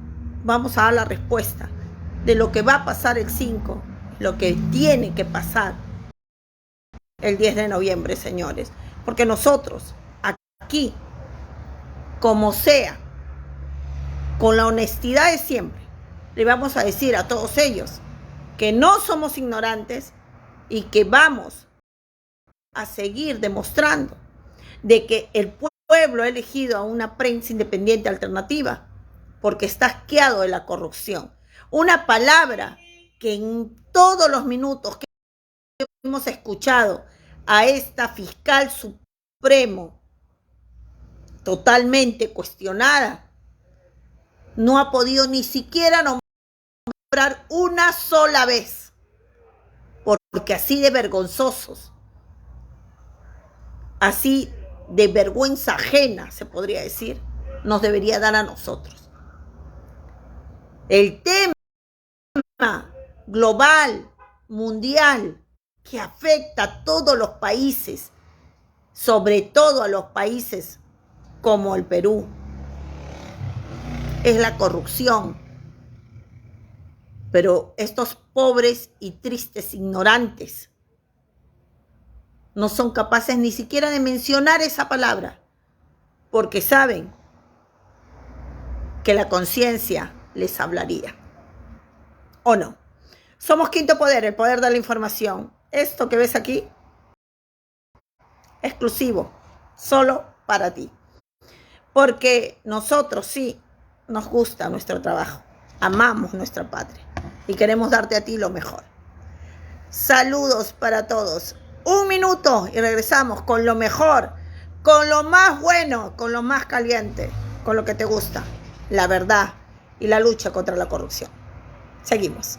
A: vamos a dar la respuesta de lo que va a pasar el 5, lo que tiene que pasar el 10 de noviembre, señores. Porque nosotros, aquí, como sea, con la honestidad de siempre, le vamos a decir a todos ellos que no somos ignorantes y que vamos a seguir demostrando de que el pueblo ha elegido a una prensa independiente alternativa porque está asqueado de la corrupción. Una palabra que en todos los minutos que hemos escuchado a esta fiscal supremo totalmente cuestionada, no ha podido ni siquiera nombrar una sola vez, porque así de vergonzosos, así de vergüenza ajena, se podría decir, nos debería dar a nosotros. El tema global, mundial, que afecta a todos los países, sobre todo a los países como el Perú, es la corrupción. Pero estos pobres y tristes ignorantes no son capaces ni siquiera de mencionar esa palabra, porque saben que la conciencia les hablaría. ¿O no? Somos Quinto Poder, el poder de la información. Esto que ves aquí, exclusivo, solo para ti. Porque nosotros sí nos gusta nuestro trabajo, amamos nuestra patria y queremos darte a ti lo mejor. Saludos para todos. 1 minuto y regresamos con lo mejor, con lo más bueno, con lo más caliente, con lo que te gusta, la verdad y la lucha contra la corrupción. Seguimos.